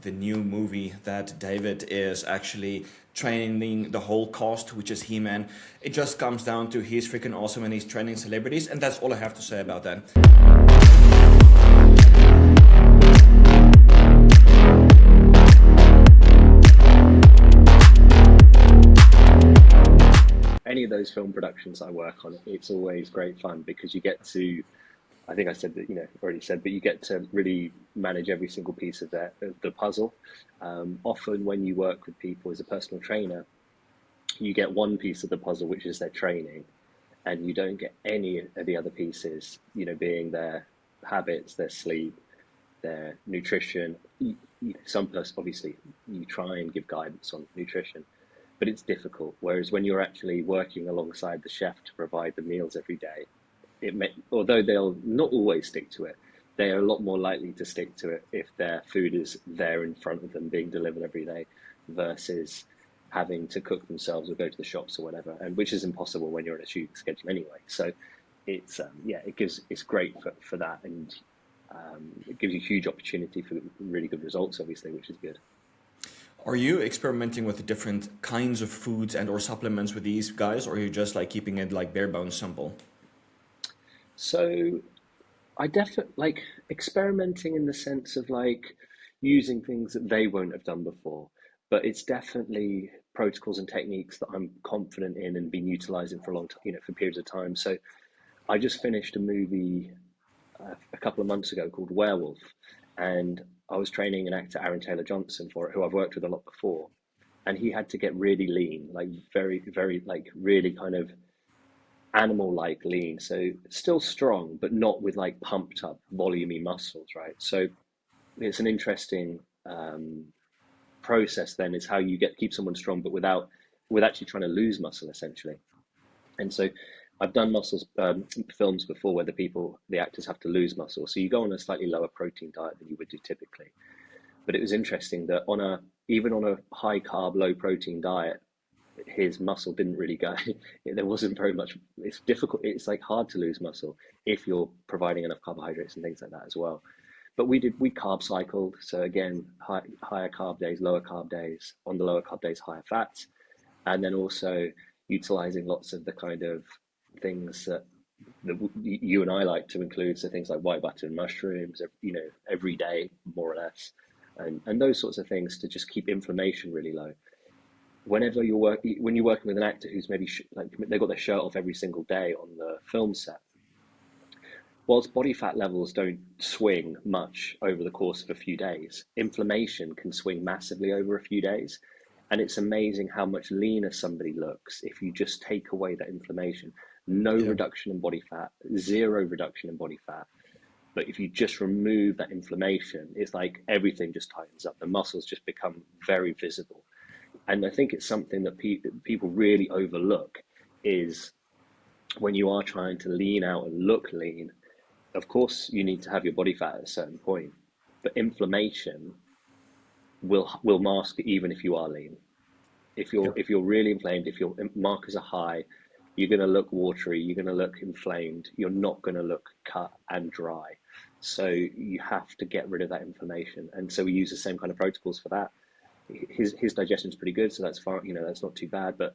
The new movie that David is actually training the whole cast, which is He-Man. It just comes down to he's freaking awesome and he's training celebrities, and that's all I have to say about that. Any of those film productions I work on, it's always great fun because you get to, I think I said that, already said, but you get to really manage every single piece of the puzzle. Often when you work with people as a personal trainer, you get one piece of the puzzle, which is their training, and you don't get any of the other pieces, being their habits, their sleep, their nutrition. Obviously, you try and give guidance on nutrition, but it's difficult. Whereas when you're actually working alongside the chef to provide the meals every day, although they'll not always stick to it, they are a lot more likely to stick to it if their food is there in front of them being delivered every day versus having to cook themselves or go to the shops or whatever, and which is impossible when you're on a shooting schedule anyway. So it's great for that, and it gives you huge opportunity for really good results, obviously, which is good. Are you experimenting with different kinds of foods and or supplements with these guys, or are you just like keeping it like bare bones simple? So I definitely like experimenting in the sense of like using things that they won't have done before, but it's definitely protocols and techniques that I'm confident in and been utilizing for a long time, for periods of time. So I just finished a movie a couple of months ago called Werewolf, and I was training an actor, Aaron Taylor Johnson, for it, who I've worked with a lot before, and he had to get really lean, like very, very, like really kind of animal-like lean, so still strong, but not with like pumped up volumey muscles, right? So it's an interesting process then is how you keep someone strong, but with actually trying to lose muscle essentially. And so I've done muscles films before where the actors have to lose muscle. So you go on a slightly lower protein diet than you would do typically. But it was interesting that even on a high carb, low protein diet, his muscle didn't really go. There wasn't very much. It's difficult. It's like hard to lose muscle if you're providing enough carbohydrates and things like that as well. But we carb cycled. So again, higher carb days, lower carb days. On the lower carb days, higher fats, and then also utilizing lots of the kind of things that you and I like to include. So things like white butter and mushrooms, every day more or less, and those sorts of things to just keep inflammation really low. When you're working with an actor who's maybe like they've got their shirt off every single day on the film set, whilst body fat levels don't swing much over the course of a few days, inflammation can swing massively over a few days. And it's amazing how much leaner somebody looks if you just take away that inflammation. No Yeah. reduction in body fat, zero reduction in body fat. But if you just remove that inflammation, it's like everything just tightens up. The muscles just become very visible. And I think it's something that people really overlook is when you are trying to lean out and look lean, of course you need to have your body fat at a certain point, but inflammation will mask it even if you are lean. Yeah. If you're really inflamed, if your markers are high, you're going to look watery, you're going to look inflamed, you're not going to look cut and dry. So you have to get rid of that inflammation. And so we use the same kind of protocols for that. His digestion is pretty good, so that's fine, that's not too bad. But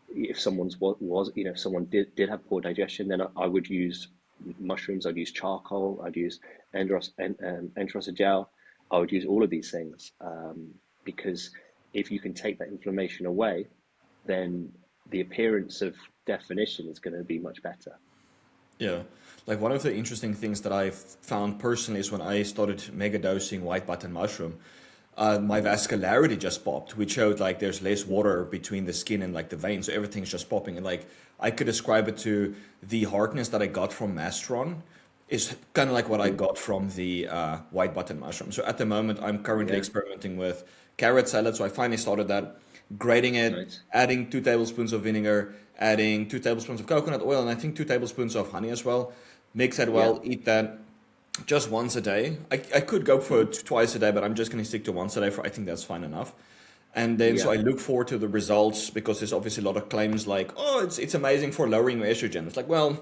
if if someone did have poor digestion, then I would use mushrooms, I'd use charcoal, I'd use Enterosa gel, I would use all of these things, because if you can take that inflammation away, then the appearance of definition is going to be much better. Yeah. Like one of the interesting things that I've found personally is when I started mega dosing white button mushroom, my vascularity just popped, which showed like there's less water between the skin and like the veins, so everything's just popping. And like I could describe it to the hardness that I got from Mastron is kind of like what I got from the white button mushroom. So at the moment, I'm currently Yeah, experimenting with carrot salad. So I finally started that, grating it, nice. adding 2 tablespoons of vinegar, adding 2 tablespoons of coconut oil, and I think 2 tablespoons of honey as well. Mix that Yeah, well, eat that just once a day. I could go for twice a day, but I'm just going to stick to once a day. I think that's fine enough. And then so yeah, I look forward to the results because there's obviously a lot of claims like, oh, it's amazing for lowering your estrogen. It's like, well,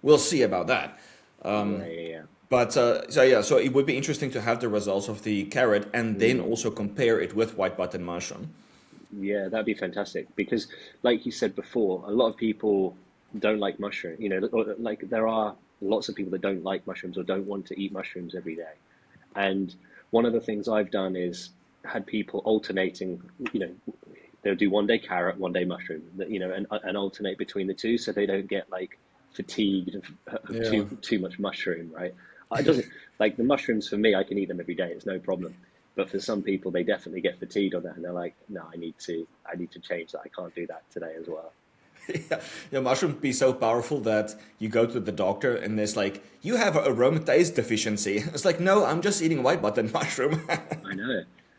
we'll see about that. yeah, yeah, yeah. But so it would be interesting to have the results of the carrot and then Mm. also compare it with white button mushroom. Yeah, that'd be fantastic because, like you said before, a lot of people don't like mushroom. You know, like there are lots of people that don't like mushrooms or don't want to eat mushrooms every day. And one of the things I've done is had people alternating, you know, they'll do 1 day carrot, 1 day mushroom, you know, and alternate between the two so they don't get like fatigued of Yeah. too much mushroom, right? It doesn't like the mushrooms for me, I can eat them every day, it's no problem. But for some people, they definitely get fatigued on that, and they're like, "No, I need to change that. I can't do that today as well." Yeah, yeah, mushrooms be so powerful that you go to the doctor and there's like, you have an aromatase deficiency. It's like, no, I'm just eating white button mushroom.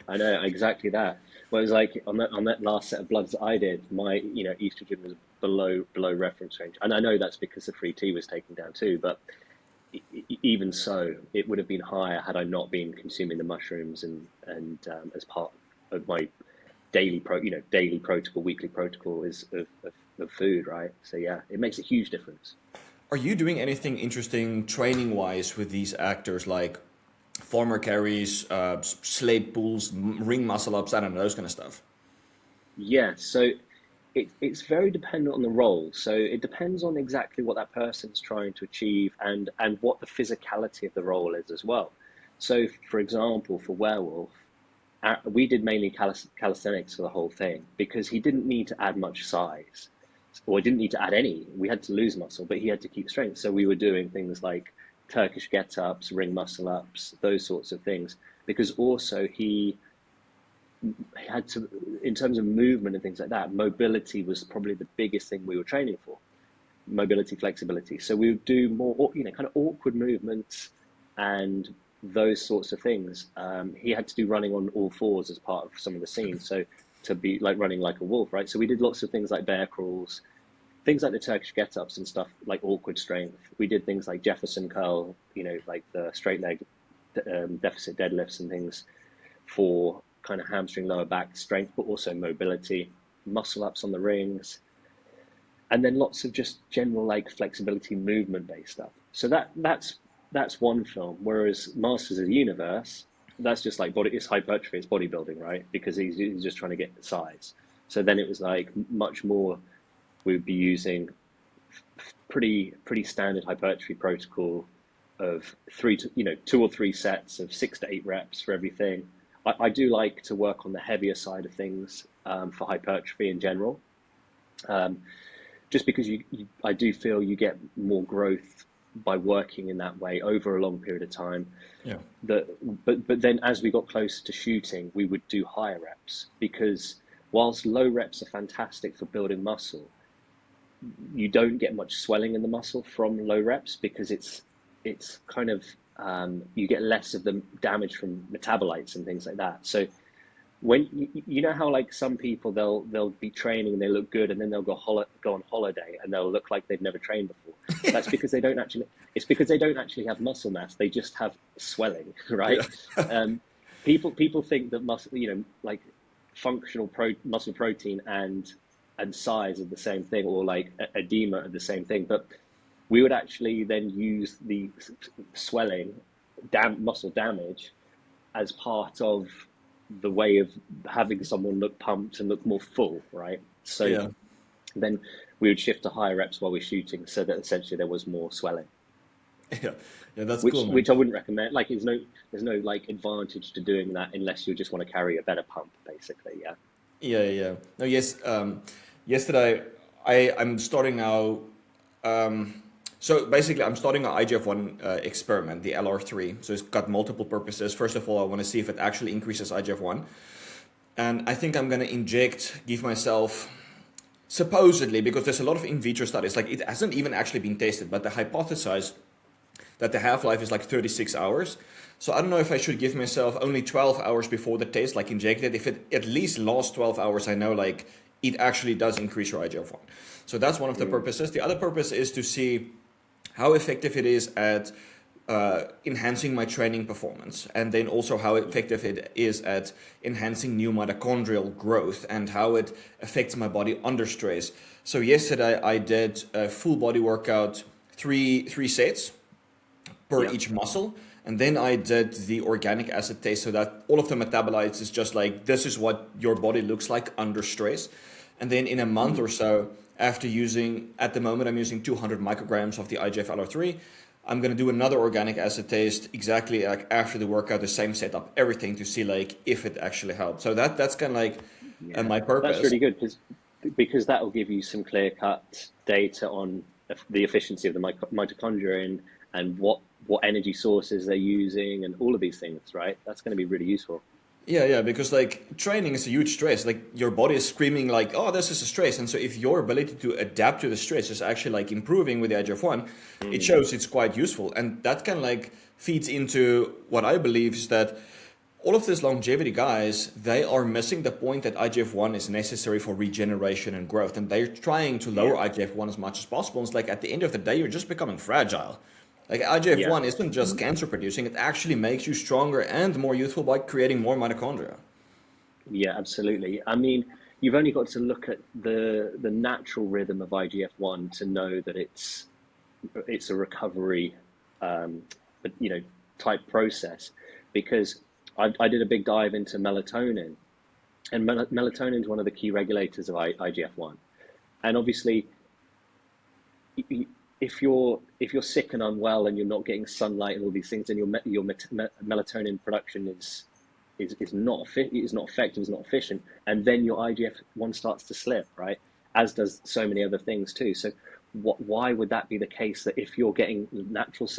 I know exactly that. Well, it was like on that last set of bloods that I did, my estrogen was below reference range, and I know that's because the free T was taken down too. But even so, it would have been higher had I not been consuming the mushrooms and as part of my daily protocol, weekly protocol is of food, right? So yeah, it makes a huge difference. Are you doing anything interesting training wise with these actors, like former carries, slate pulls, ring muscle ups, I don't know, those kind of stuff? Yeah, so it's very dependent on the role. So it depends on exactly what that person's trying to achieve and what the physicality of the role is as well. So, for example, for Werewolf, we did mainly calisthenics for the whole thing because he didn't need to add much size, or he didn't need to add any. We had to lose muscle, but he had to keep strength. So we were doing things like Turkish get-ups, ring muscle ups, those sorts of things. Because also he had to, in terms of movement and things like that, mobility was probably the biggest thing we were training for. Mobility, flexibility. So we would do more, you know, kind of awkward movements and those sorts of things. He had to do running on all fours as part of some of the scenes. So to be like running like a wolf, right? So we did lots of things like bear crawls, things like the Turkish get-ups and stuff, like awkward strength. We did things like Jefferson curl, you know, like the straight leg deficit deadlifts and things for kind of hamstring lower back strength, but also mobility, muscle ups on the rings, and then lots of just general like flexibility movement based stuff. So that's one film. Whereas Masters of the Universe, that's just like body, it's hypertrophy, it's bodybuilding, right? Because he's just trying to get size. So then it was like much more. We would be using pretty standard hypertrophy protocol of two or three sets of 6 to 8 reps for everything. I do like to work on the heavier side of things for hypertrophy in general, um, just because I do feel you get more growth by working in that way over a long period of time. Yeah. That, but then as we got closer to shooting, we would do higher reps because whilst low reps are fantastic for building muscle, you don't get much swelling in the muscle from low reps because it's kind of you get less of the damage from metabolites and things like that. So when you know how like some people they'll be training and they look good and then they'll go on holiday and they'll look like they've never trained before. That's because they don't actually. It's because they don't actually have muscle mass. They just have swelling, right? Yeah. People think that muscle, like muscle protein and size are the same thing, or like edema are the same thing. But we would actually then use the swelling, muscle damage, as part of the way of having someone look pumped and look more full, right? So Yeah. then we would shift to higher reps while we're shooting, so that essentially there was more swelling, Yeah. Yeah, that's which cool, man. which I wouldn't recommend. Like, there's no like advantage to doing that unless you just want to carry a better pump, basically. Yeah. Yeah, yeah. No, yes. Yesterday, I'm starting now. So basically, I'm starting an IGF-1 experiment, the LR3. So it's got multiple purposes. First of all, I want to see if it actually increases IGF-1, and I think I'm going to give myself, supposedly, because there's a lot of in vitro studies. Like, it hasn't even actually been tested, but they hypothesize that the half-life is like 36 hours. So I don't know if I should give myself only 12 hours before the test, like inject it. If it at least lasts 12 hours, I know like it actually does increase your IGF-1. So that's one of the Mm. purposes. The other purpose is to see how effective it is at enhancing my training performance, and then also how effective it is at enhancing new mitochondrial growth and how it affects my body under stress. So yesterday I did a full body workout, three sets, per Yeah. each muscle. And then I did the organic acid test so that all of the metabolites is just like, this is what your body looks like under stress. And then in a month or so, after using, at the moment, I'm using 200 micrograms of the IGF LR3. I'm going to do another organic acid test exactly like after the workout, the same setup, everything to see like if it actually helped. So that's kind of like Yeah, my that's purpose. really good because that will give you some clear cut data on the efficiency of the mitochondria and what energy sources they're using and all of these things, right? That's going to be really useful. Yeah, because like training is a huge stress. Like your body is screaming like, "Oh, this is a stress." And so if your ability to adapt to the stress is actually like improving with the IGF-1, it Mm. shows it's quite useful. And that can like feeds into what I believe is that all of these longevity guys, they are missing the point that IGF-1 is necessary for regeneration and growth. And they're trying to lower Yeah, IGF-1 as much as possible. It's like at the end of the day, you're just becoming fragile. Like yeah, IGF-1 isn't just cancer producing, it actually makes you stronger and more youthful by creating more mitochondria. yeah, absolutely. I mean, you've only got to look at the natural rhythm of IGF-1 to know that it's a recovery, um, you know, type process, because I did a big dive into melatonin, and melatonin is one of the key regulators of IGF-1. And obviously, if you're sick and unwell and you're not getting sunlight and all these things, then your melatonin production is not effective, is not efficient, and then your IGF-1 starts to slip, right? As does so many other things too. So why would that be the case, that if you're getting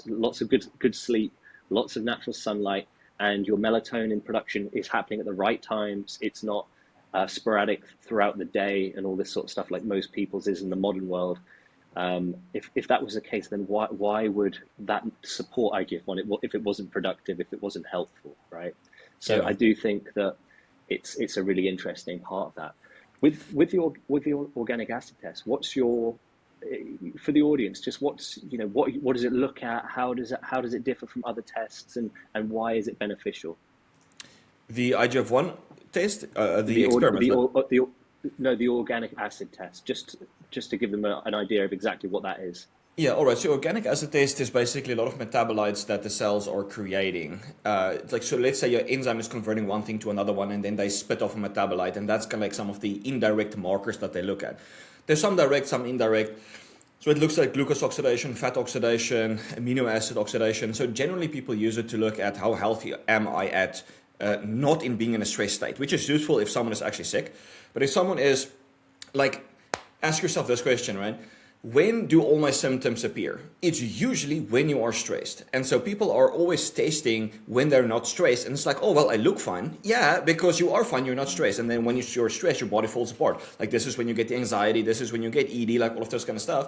lots of good sleep, lots of natural sunlight, and your melatonin production is happening at the right times, it's not sporadic throughout the day and all this sort of stuff like most people's is in the modern world. If that was the case, then why would that support IGF-1 if it wasn't productive, if it wasn't helpful, right? So Yeah. I do think that it's a really interesting part of that. With your organic acid test, what's your for the audience? Just what does it look at? How does it differ from other tests, and why is it beneficial? The IGF-1 test, the The or experiments, the but or the No, the organic acid test, just to give them an idea of exactly what that is. yeah, all right. So organic acid test is basically a lot of metabolites that the cells are creating. It's like, so let's say your enzyme is converting one thing to another one, and then they spit off a metabolite, and that's kind of like some of the indirect markers that they look at. There's some direct, some indirect. So it looks like glucose oxidation, fat oxidation, amino acid oxidation. So generally people use it to look at how healthy am I at, not in being in a stress state, which is useful if someone is actually sick. But if someone is like, ask yourself this question, right? When do all my symptoms appear? It's usually when you are stressed. And so people are always testing when they're not stressed. And it's like, oh, well, I look fine. Yeah, because you are fine, you're not stressed. And then when you're stressed, your body falls apart. Like this is when you get the anxiety, this is when you get ED, like all of those kind of stuff.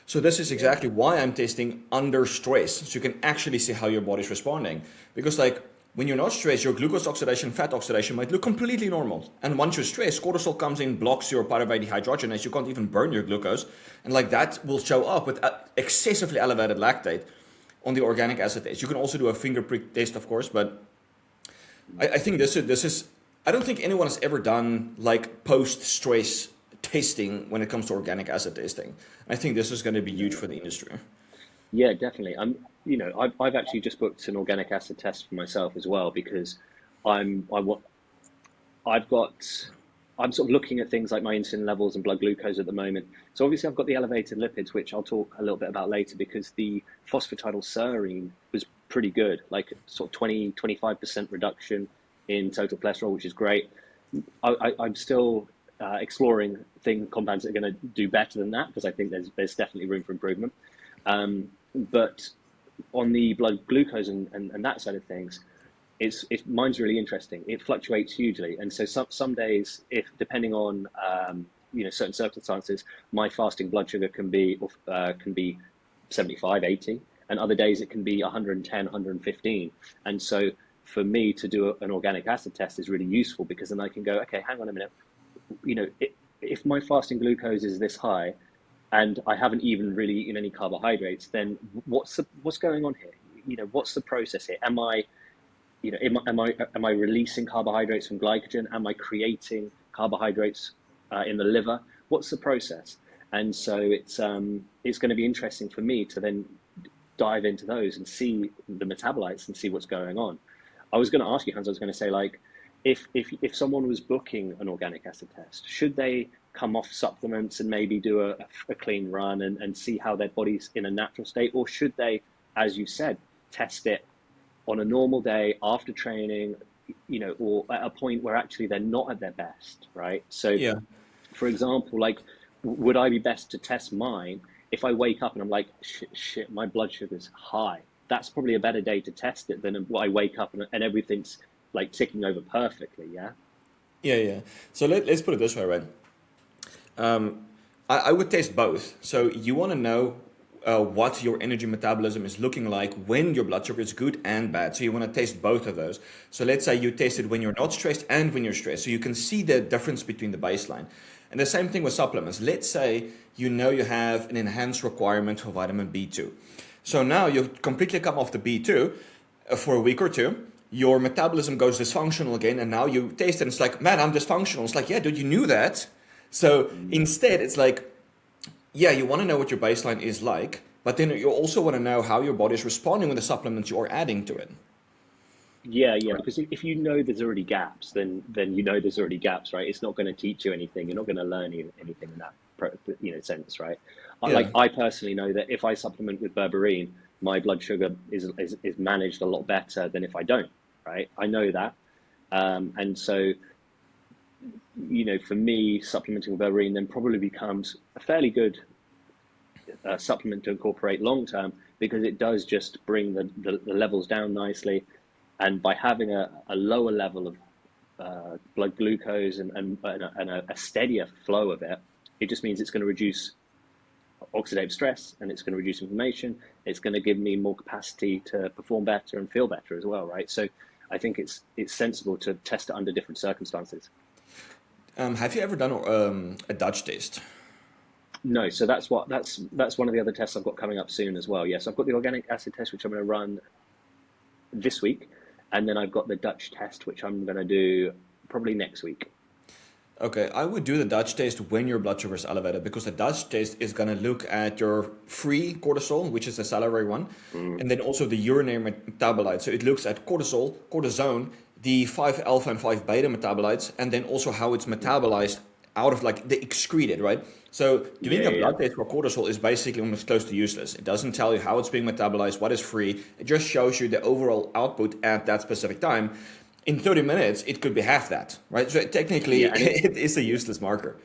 So this is Yeah, exactly why I'm testing under stress. So you can actually see how your body's responding. Because like when you're not stressed, your glucose oxidation, fat oxidation might look completely normal. And once you're stressed, cortisol comes in, blocks your pyruvate dehydrogenase. You can't even burn your glucose. And like that will show up with excessively elevated lactate on the organic acid test. You can also do a finger prick test, of course, but I think this is I don't think anyone has ever done like post-stress testing when it comes to organic acid testing. I think this is going to be huge for the industry. yeah, definitely. I've actually just booked an organic acid test for myself as well, because I'm I want I've got I'm sort of looking at things like my insulin levels and blood glucose at the moment. So obviously I've got the elevated lipids, which I'll talk a little bit about later, because the phosphatidylserine was pretty good, like sort of 25% reduction in total cholesterol, which is great. I'm still exploring compounds that are going to do better than that, because I think there's definitely room for improvement. But on the blood glucose and that side of things, mine's really interesting. It fluctuates hugely, and so some days, if depending on certain circumstances, my fasting blood sugar can be 75, 80, and other days it can be 110, 115. And so for me to do an organic acid test is really useful, because then I can go, okay, hang on a minute, if my fasting glucose is this high, and I haven't even really eaten any carbohydrates, then what's going on here? What's the process here? Am I releasing carbohydrates from glycogen? Am I creating carbohydrates in the liver? What's the process? And so it's going to be interesting for me to then dive into those and see the metabolites and see what's going on. I was going to ask you, Hans, I was going to say, like, if someone was booking an organic acid test, should they come off supplements and maybe do a clean run and see how their body's in a natural state? Or should they, as you said, test it on a normal day after training, you know, or at a point where actually they're not at their best, right? So, Yeah. for example, like, would I be best to test mine if I wake up and I'm like, shit, my blood sugar's high? That's probably a better day to test it than what I wake up and everything's like ticking over perfectly. Yeah. Yeah, yeah. So let's put it this way, right? I would test both. So you want to know what your energy metabolism is looking like when your blood sugar is good and bad. So you want to test both of those. So let's say you test it when you're not stressed and when you're stressed. So you can see the difference between the baseline. And the same thing with supplements. Let's say you know you have an enhanced requirement for vitamin B2. So now you've completely come off the B2 for a week or two. Your metabolism goes dysfunctional again, and now you taste it and it's like, man, I'm dysfunctional. It's like, yeah, dude, you knew that. So instead, it's like, yeah, you want to know what your baseline is like, but then you also want to know how your body is responding with the supplements you're adding to it. Yeah, yeah. Because if you know there's already gaps, then you know there's already gaps, right? It's not going to teach you anything. You're not going to learn anything in that, sense, right? Yeah. Like, I personally know that if I supplement with berberine, my blood sugar is managed a lot better than if I don't, right? I know that, and so, for me, supplementing with berberine then probably becomes a fairly good supplement to incorporate long term, because it does just bring the levels down nicely. And by having a lower level of blood glucose and a steadier flow of it, it just means it's going to reduce oxidative stress, and it's going to reduce inflammation. It's going to give me more capacity to perform better and feel better as well, right? So I think it's sensible to test it under different circumstances. Have you ever done a Dutch test? No, so that's one of the other tests I've got coming up soon as well. Yes, I've got the organic acid test, which I'm going to run this week, and then I've got the Dutch test, which I'm going to do probably next week. Okay, I would do the Dutch test when your blood sugar is elevated, because the Dutch test is going to look at your free cortisol, which is the salivary one, and then also the urinary metabolite. So it looks at cortisol, cortisone, the 5 alpha and 5 beta metabolites, and then also how it's metabolized out of like the excreted, right? So doing a blood test for cortisol is basically almost close to useless. It doesn't tell you how it's being metabolized, what is free. It just shows you the overall output at that specific time. In 30 minutes, it could be half that, right? So technically, it is a useless marker.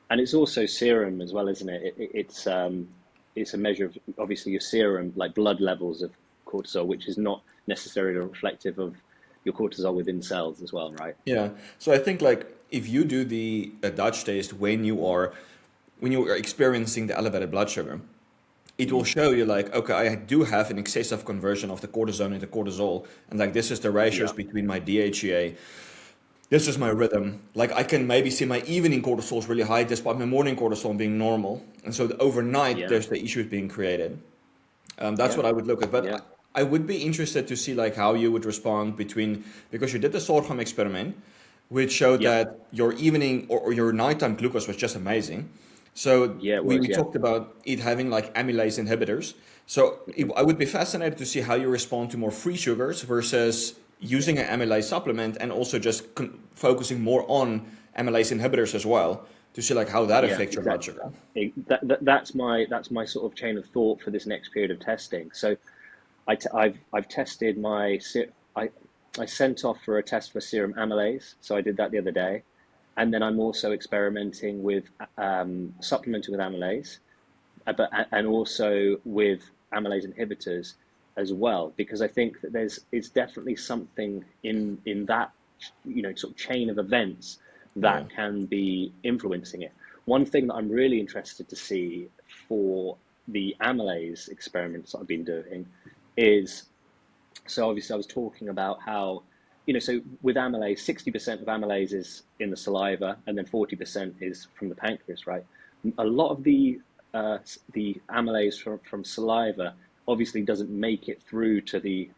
And it's also serum as well, isn't it? It's a measure of, obviously, your serum, like blood levels of cortisol, which is not necessarily reflective of your cortisol within cells as well, right? Yeah. So I think like if you do the Dutch test when you are experiencing the elevated blood sugar, it will show you like, okay, I do have an excessive conversion of the cortisone into cortisol, and like this is the ratios between my DHEA. This is my rhythm. Like I can maybe see my evening cortisol is really high despite my morning cortisol being normal, and so overnight there's the issues being created. That's what I would look at, but I would be interested to see like how you would respond because you did the sorghum experiment, which showed that your evening or your nighttime glucose was just amazing. So we talked about it having like amylase inhibitors. So I would be fascinated to see how you respond to more free sugars versus using an amylase supplement, and also just focusing more on amylase inhibitors as well to see like how that affects your blood sugar. That's my sort of chain of thought for this next period of testing. So I've tested I sent off for a test for serum amylase. So I did that the other day. And then I'm also experimenting with supplementing with amylase, and also with amylase inhibitors as well, because I think that it's definitely something in that sort of chain of events that can be influencing it. One thing that I'm really interested to see for the amylase experiments that I've been doing is, so obviously I was talking about how, so with amylase, 60% of amylase is in the saliva, and then 40% is from the pancreas, right? A lot of the amylase from saliva obviously doesn't make it through to the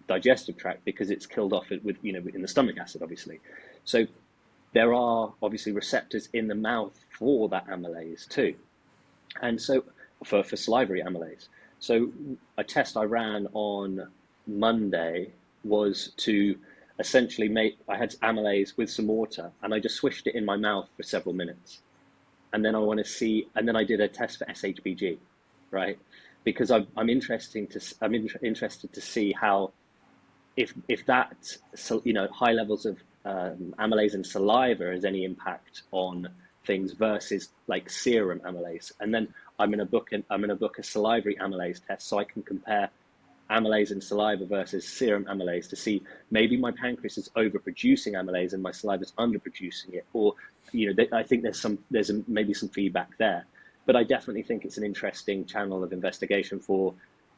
digestive tract, because it's killed off in the stomach acid, obviously. So there are obviously receptors in the mouth for that amylase too, and so for salivary amylase. So a test I ran on Monday was to essentially I had amylase with some water and I just swished it in my mouth for several minutes. And then and then I did a test for SHBG, right? Because I'm interested to see how, if that, high levels of amylase in saliva has any impact on things versus like serum amylase. And then I'm going to book a salivary amylase test so I can compare amylase in saliva versus serum amylase to see maybe my pancreas is overproducing amylase and my saliva is underproducing it, or I think there's maybe some feedback there. But I definitely think it's an interesting channel of investigation for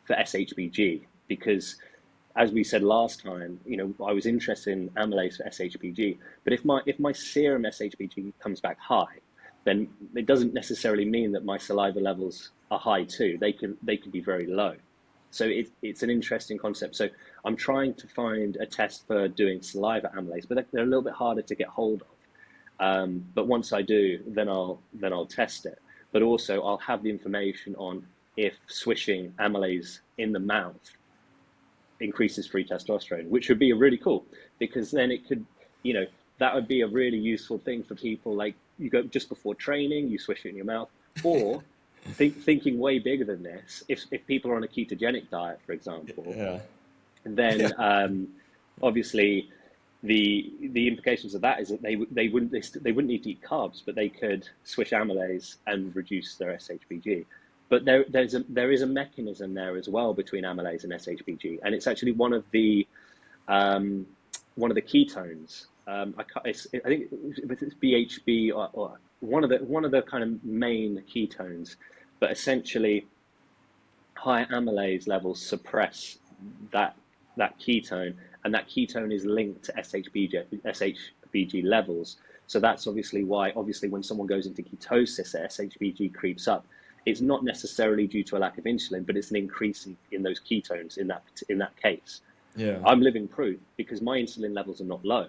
SHBG, because as we said last time, I was interested in amylase for SHBG, but if my serum SHBG comes back high, then it doesn't necessarily mean that my saliva levels are high too. They can be very low. So it's an interesting concept. So I'm trying to find a test for doing saliva amylase, but they're a little bit harder to get hold of. But once I do, then I'll test it. But also I'll have the information on if swishing amylase in the mouth increases free testosterone, which would be really cool, because then it could, that would be a really useful thing for people. Like, you go just before training, you swish it in your mouth, or thinking way bigger than this, if people are on a ketogenic diet, for example, then obviously the implications of that is that they wouldn't need to eat carbs, but they could swish amylase and reduce their SHBG. But there is a mechanism there as well between amylase and SHBG, and it's actually one of the ketones. I think it's BHB or one of the kind of main ketones, but essentially high amylase levels suppress that ketone, and that ketone is linked to SHBG levels. So that's obviously why when someone goes into ketosis, the SHBG creeps up. It's not necessarily due to a lack of insulin, but it's an increase in those ketones in that case. Yeah. I'm living proof, because my insulin levels are not low,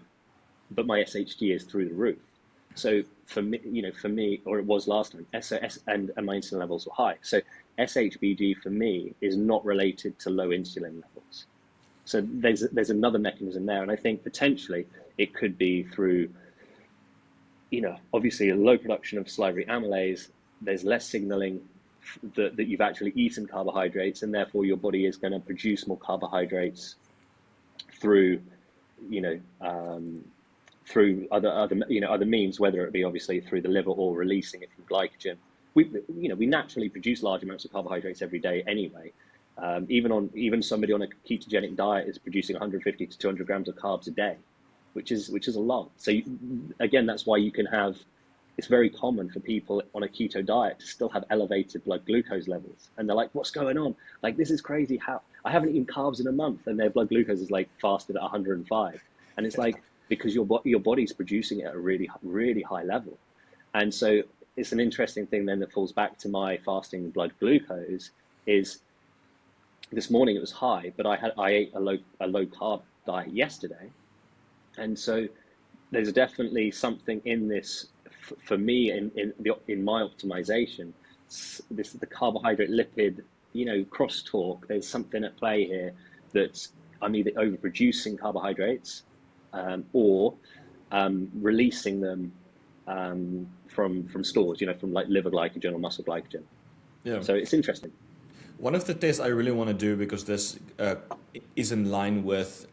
but my SHG is through the roof. So for me, or it was last time, and my insulin levels were high. So SHBG for me is not related to low insulin levels. So there's another mechanism there, and I think potentially it could be through, obviously a low production of salivary amylase. There's less signaling that you've actually eaten carbohydrates, and therefore your body is going to produce more carbohydrates through, through other means, whether it be obviously through the liver or releasing it from glycogen. We naturally produce large amounts of carbohydrates every day anyway. Even somebody on a ketogenic diet is producing 150 to 200 grams of carbs a day, which is a lot. So again, that's why it's very common for people on a keto diet to still have elevated blood glucose levels. And they're like, what's going on? Like, this is crazy. How I haven't eaten carbs in a month, and their blood glucose is like fasted at 105. And it's like, because your body's producing it at a really, really high level. And so it's an interesting thing then that falls back to my fasting blood glucose is this morning it was high, but I ate a low carb diet yesterday. And so there's definitely something in this for me in my optimization, the carbohydrate lipid, crosstalk. There's something at play here that I'm either overproducing carbohydrates or releasing them from stores, from like liver glycogen or muscle glycogen. Yeah. So it's interesting. One of the tests I really want to do, because this is in line with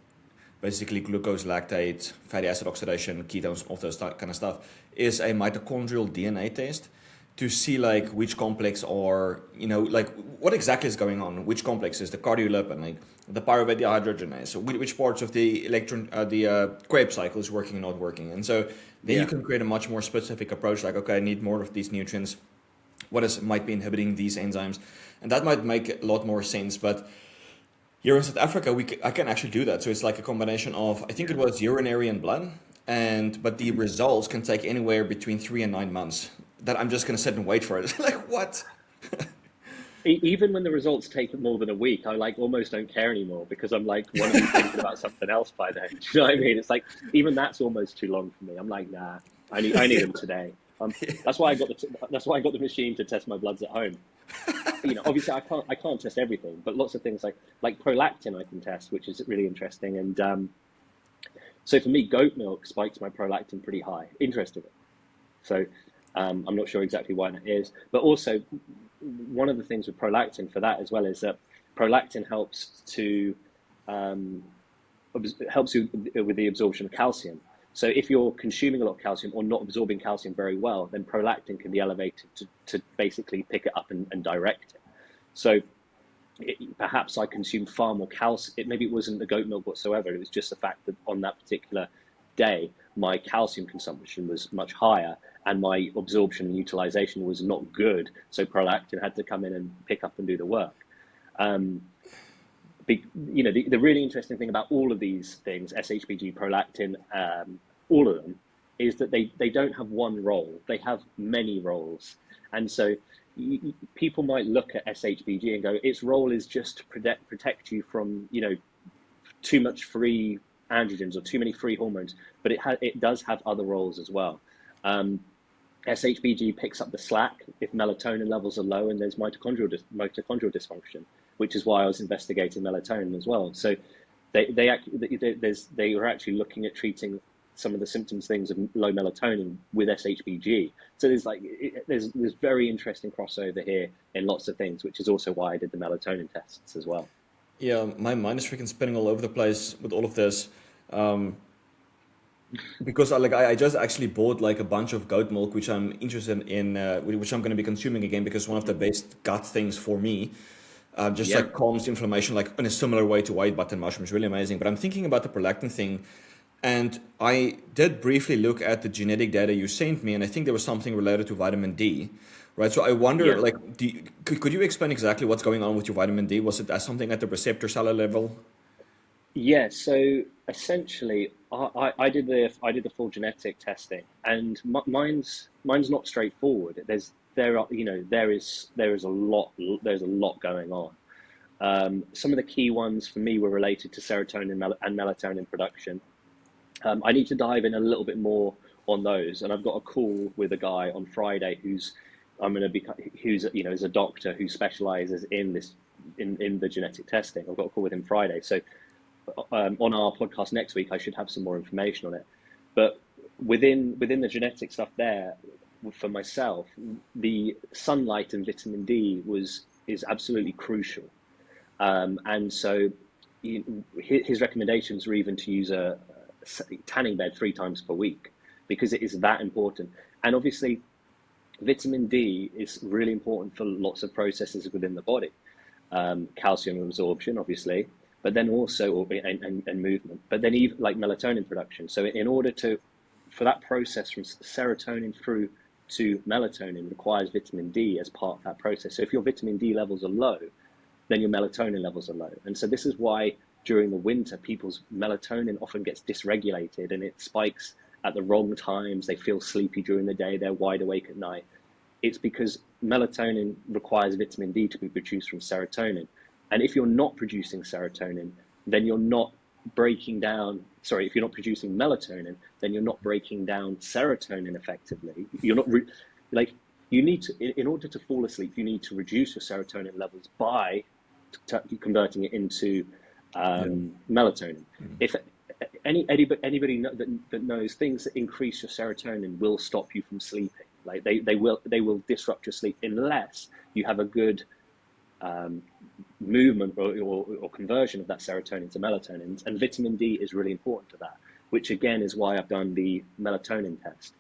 basically glucose, lactate, fatty acid oxidation, ketones, all those kind of stuff, is a mitochondrial DNA test to see like which complex are, like what exactly is going on, which complex is the cardiolipin, like the pyruvate dehydrogenase, which parts of the Krebs cycle is working and not working. And so then you can create a much more specific approach, like, okay, I need more of these nutrients. What might be inhibiting these enzymes? And that might make a lot more sense. But here in South Africa, I can actually do that. So it's like a combination of, I think it was urinary and blood, but the results can take anywhere between 3 and 9 months. That I'm just going to sit and wait for it. Like, what? Even when the results take more than a week, I like almost don't care anymore, because I'm like, want to be thinking about something else by then. Do you know what I mean? It's like, even that's almost too long for me. I'm like, nah, I need them today. That's why I got the machine to test my bloods at home. Obviously I can't test everything, but lots of things like prolactin I can test, which is really interesting. And so for me, goat milk spikes my prolactin pretty high, interestingly. So I'm not sure exactly why that is, but also one of the things with prolactin for that as well is that prolactin um, helps you with the absorption of calcium. So if you're consuming a lot of calcium or not absorbing calcium very well, then prolactin can be elevated to basically pick it up and direct it. So perhaps I consumed far more calcium. Maybe it wasn't the goat milk whatsoever. It was just the fact that on that particular day, my calcium consumption was much higher and my absorption and utilization was not good. So prolactin had to come in and pick up and do the work. Um, the really interesting thing about all of these things, SHBG, prolactin, all of them, is that they don't have one role. They have many roles. And so people might look at SHBG and go, its role is just to protect you from, too much free androgens or too many free hormones, but it does have other roles as well. SHBG picks up the slack if melatonin levels are low and there's mitochondrial dysfunction, which is why I was investigating melatonin as well. So they were actually looking at treating some of the things of low melatonin with SHBG. So there's very interesting crossover here in lots of things, which is also why I did the melatonin tests as well. Yeah, my mind is freaking spinning all over the place with all of this. Um, because I just actually bought like a bunch of goat milk, which I'm interested in, which I'm going to be consuming again because one of the best gut things for me, just Yeah. like calms inflammation, like in a similar way to white button mushrooms, really amazing. But I'm thinking about the prolactin thing, and I did briefly look at the genetic data you sent me, and I think there was something related to vitamin D, right? So I wonder, Yeah. like, could you explain exactly what's going on with your vitamin D? Was it something at the receptor cellular level? Yeah, so essentially, I did the full genetic testing, and mine's not straightforward. There's a lot going on. Some of the key ones for me were related to serotonin and melatonin production. I need to dive in a little bit more on those, and I've got a call with a guy on Friday who's is a doctor who specializes in this in the genetic testing. I've got a call with him Friday, so on our podcast next week, I should have some more information on it. But within the genetic stuff there, for myself, the sunlight and vitamin D is absolutely crucial. And so his recommendations were even to use a tanning bed 3 times per week because it is that important. And obviously, vitamin D is really important for lots of processes within the body. Calcium absorption, obviously, but then also and movement, but then even like melatonin production. So in order for that process from serotonin through to melatonin requires vitamin D as part of that process. So if your vitamin D levels are low, then your melatonin levels are low. And so this is why during the winter, people's melatonin often gets dysregulated and it spikes at the wrong times. They feel sleepy during the day, they're wide awake at night. It's because melatonin requires vitamin D to be produced from serotonin. And if you're not producing serotonin, then you're not breaking down, sorry, if you're not producing melatonin, then you're not breaking down serotonin effectively. You're not, you need to, in order to fall asleep, you need to reduce your serotonin levels by converting it into Yeah. melatonin. If anybody that knows things that increase your serotonin will stop you from sleeping. Like they will disrupt your sleep unless you have a good movement or conversion of that serotonin to melatonin. And vitamin D is really important to that, which again is why I've done the melatonin test.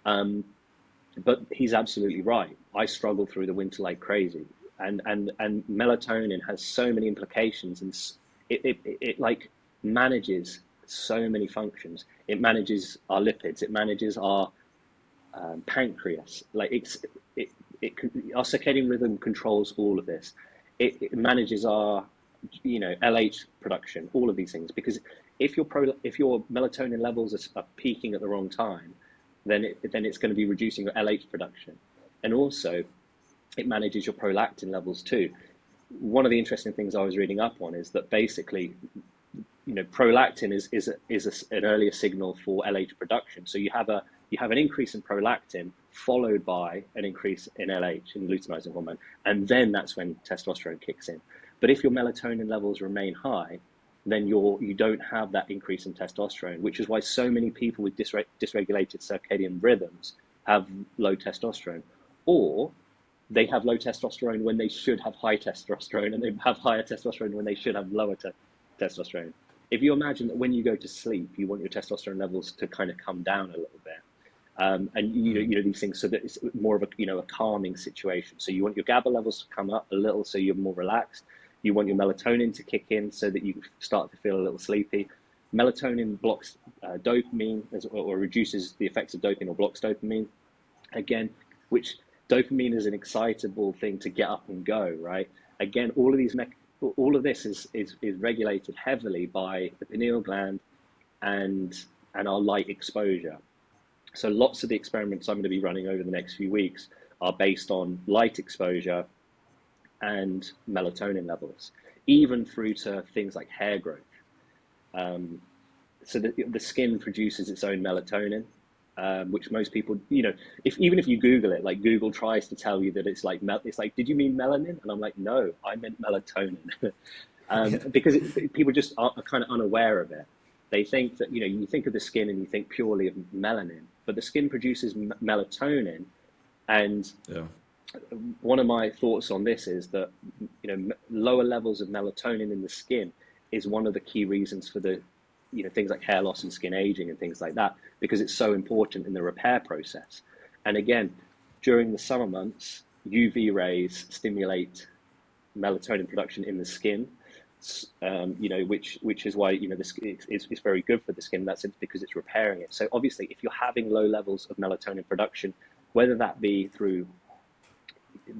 But he's absolutely right. I struggle through the winter like crazy, and melatonin has so many implications, and it like manages so many functions. It manages our lipids. It manages our pancreas. Our circadian rhythm controls all of this. It manages our LH production, all of these things. Because if your melatonin levels are peaking at the wrong time, then it's going to be reducing your LH production, and also it manages your prolactin levels too. One of the interesting things I was reading up on is that basically, prolactin is an earlier signal for LH production. So you have an increase in prolactin followed by an increase in LH, in luteinizing hormone, and then that's when testosterone kicks in. But if your melatonin levels remain high, then you don't have that increase in testosterone, which is why so many people with dysregulated circadian rhythms have low testosterone, or they have low testosterone when they should have high testosterone, and they have higher testosterone when they should have lower testosterone. If you imagine that when you go to sleep, you want your testosterone levels to kind of come down a little bit, and you know these things, so that it's more of a calming situation. So you want your GABA levels to come up a little, so you're more relaxed. You want your melatonin to kick in, so that you start to feel a little sleepy. Melatonin blocks dopamine, or reduces the effects of dopamine, or blocks dopamine. Again, which dopamine is an excitable thing to get up and go, right? Again, all of this is regulated heavily by the pineal gland and our light exposure. So lots of the experiments I'm going to be running over the next few weeks are based on light exposure and melatonin levels, even through to things like hair growth. So the skin produces its own melatonin, which most people, even if you Google it, like Google tries to tell you that it's like, did you mean melanin? And I'm like, no, I meant melatonin. Because people just are kind of unaware of it. They think that, you think of the skin and you think purely of melanin, but the skin produces melatonin. And one of my thoughts on this is that, lower levels of melatonin in the skin is one of the key reasons for the, things like hair loss and skin aging and things like that, because it's so important in the repair process. And again, during the summer months, UV rays stimulate melatonin production in the skin, which is why, this is very good for the skin. That's because it's repairing it. So obviously, if you're having low levels of melatonin production, whether that be through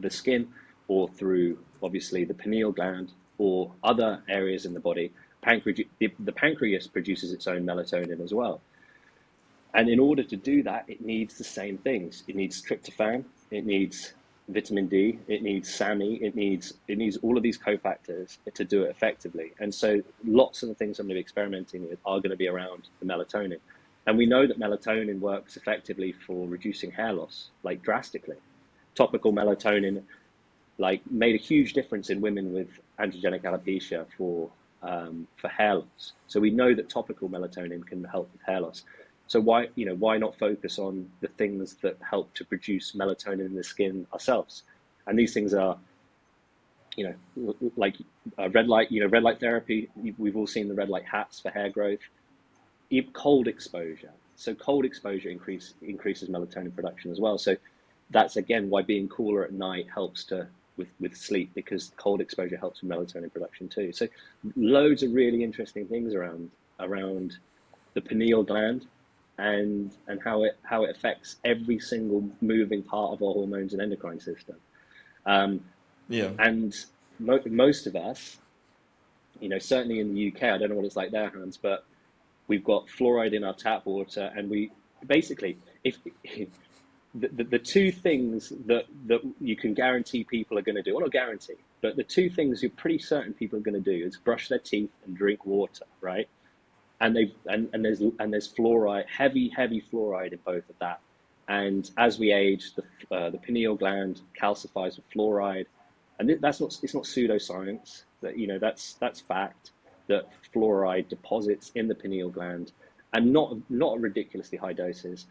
the skin or through, obviously, the pineal gland or other areas in the body, the pancreas produces its own melatonin as well. And in order to do that, it needs the same things. It needs tryptophan, it needs vitamin D, it needs SAMe, it needs all of these cofactors to do it effectively. And so lots of the things I'm going to be experimenting with are going to be around the melatonin. And we know that melatonin works effectively for reducing hair loss, like drastically. Topical melatonin, made a huge difference in women with androgenic alopecia for hair loss. So we know that topical melatonin can help with hair loss. So why not focus on the things that help to produce melatonin in the skin ourselves? And these things are, like red light therapy. We've all seen the red light hats for hair growth. Cold exposure. So cold exposure increases melatonin production as well. So that's again why being cooler at night helps with sleep, because cold exposure helps with melatonin production too. So loads of really interesting things around the pineal gland and how it affects every single moving part of our hormones and endocrine system. And most of us, certainly in the UK, I don't know what it's like there, Hans, but we've got fluoride in our tap water, and we basically, if the two things that you can guarantee people are going to do, well, not guarantee, but the two things you're pretty certain people are going to do is brush their teeth and drink water, right? And there's fluoride, heavy fluoride in both of that. And as we age, the pineal gland calcifies with fluoride, and it's not pseudoscience. That's fact, that fluoride deposits in the pineal gland, and not ridiculously high doses.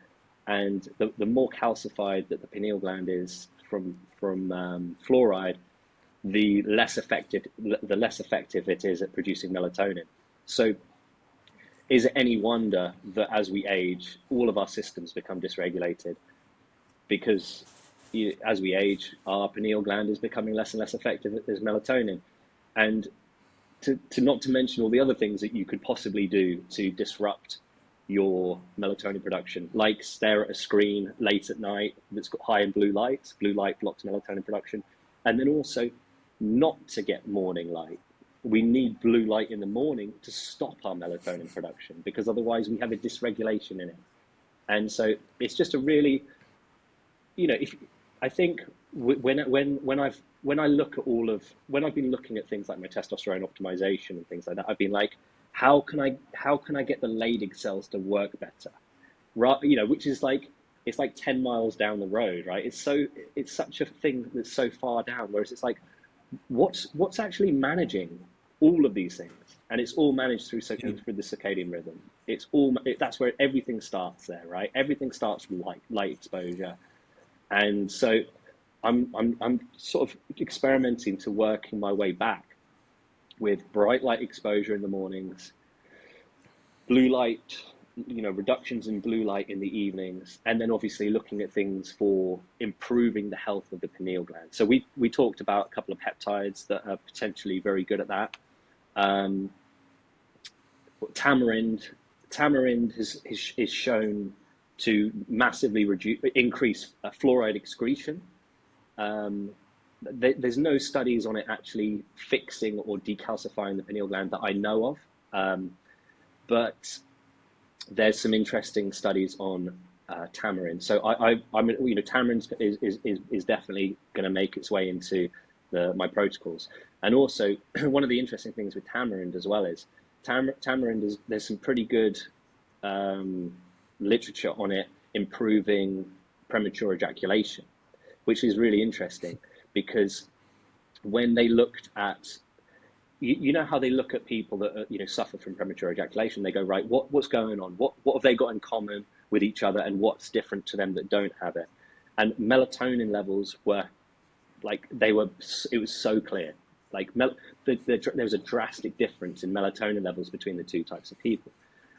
And the more calcified that the pineal gland is from fluoride, the less effective it is at producing melatonin. So is it any wonder that as we age, all of our systems become dysregulated? Because as we age, our pineal gland is becoming less and less effective as melatonin. And to not to mention all the other things that you could possibly do to disrupt your melatonin production, like stare at a screen late at night that's got high in blue light. Blue light blocks melatonin production. And then also not to get morning light. We need blue light in the morning to stop our melatonin production, because otherwise we have a dysregulation in it. And so it's just a really, I think when I look at when I've been looking at things like my testosterone optimization and things like that, I've been like, how can I get the Leydig cells to work better? Right, which is like, it's like 10 miles down the road, right? It's such a thing that's so far down, whereas it's like, what's actually managing all of these things? And it's all managed through Yeah. through the circadian rhythm. That's where everything starts there, right? Everything starts with light exposure. And so I'm sort of experimenting to working my way back with bright light exposure in the mornings, blue light, reductions in blue light in the evenings, and then obviously looking at things for improving the health of the pineal gland. So we talked about a couple of peptides that are potentially very good at that. Um, tamarind is shown to massively increase fluoride excretion. There's no studies on it actually fixing or decalcifying the pineal gland that I know of, but there's some interesting studies on tamarind. So tamarind is definitely going to make its way into my protocols. And also, one of the interesting things with tamarind as well is tamarind there's some pretty good literature on it improving premature ejaculation, which is really interesting because when they looked at, you know how they look at people that suffer from premature ejaculation, they go, right, what's going on? What have they got in common with each other, and what's different to them that don't have it? And melatonin levels were like, it was so clear. Like there was a drastic difference in melatonin levels between the two types of people.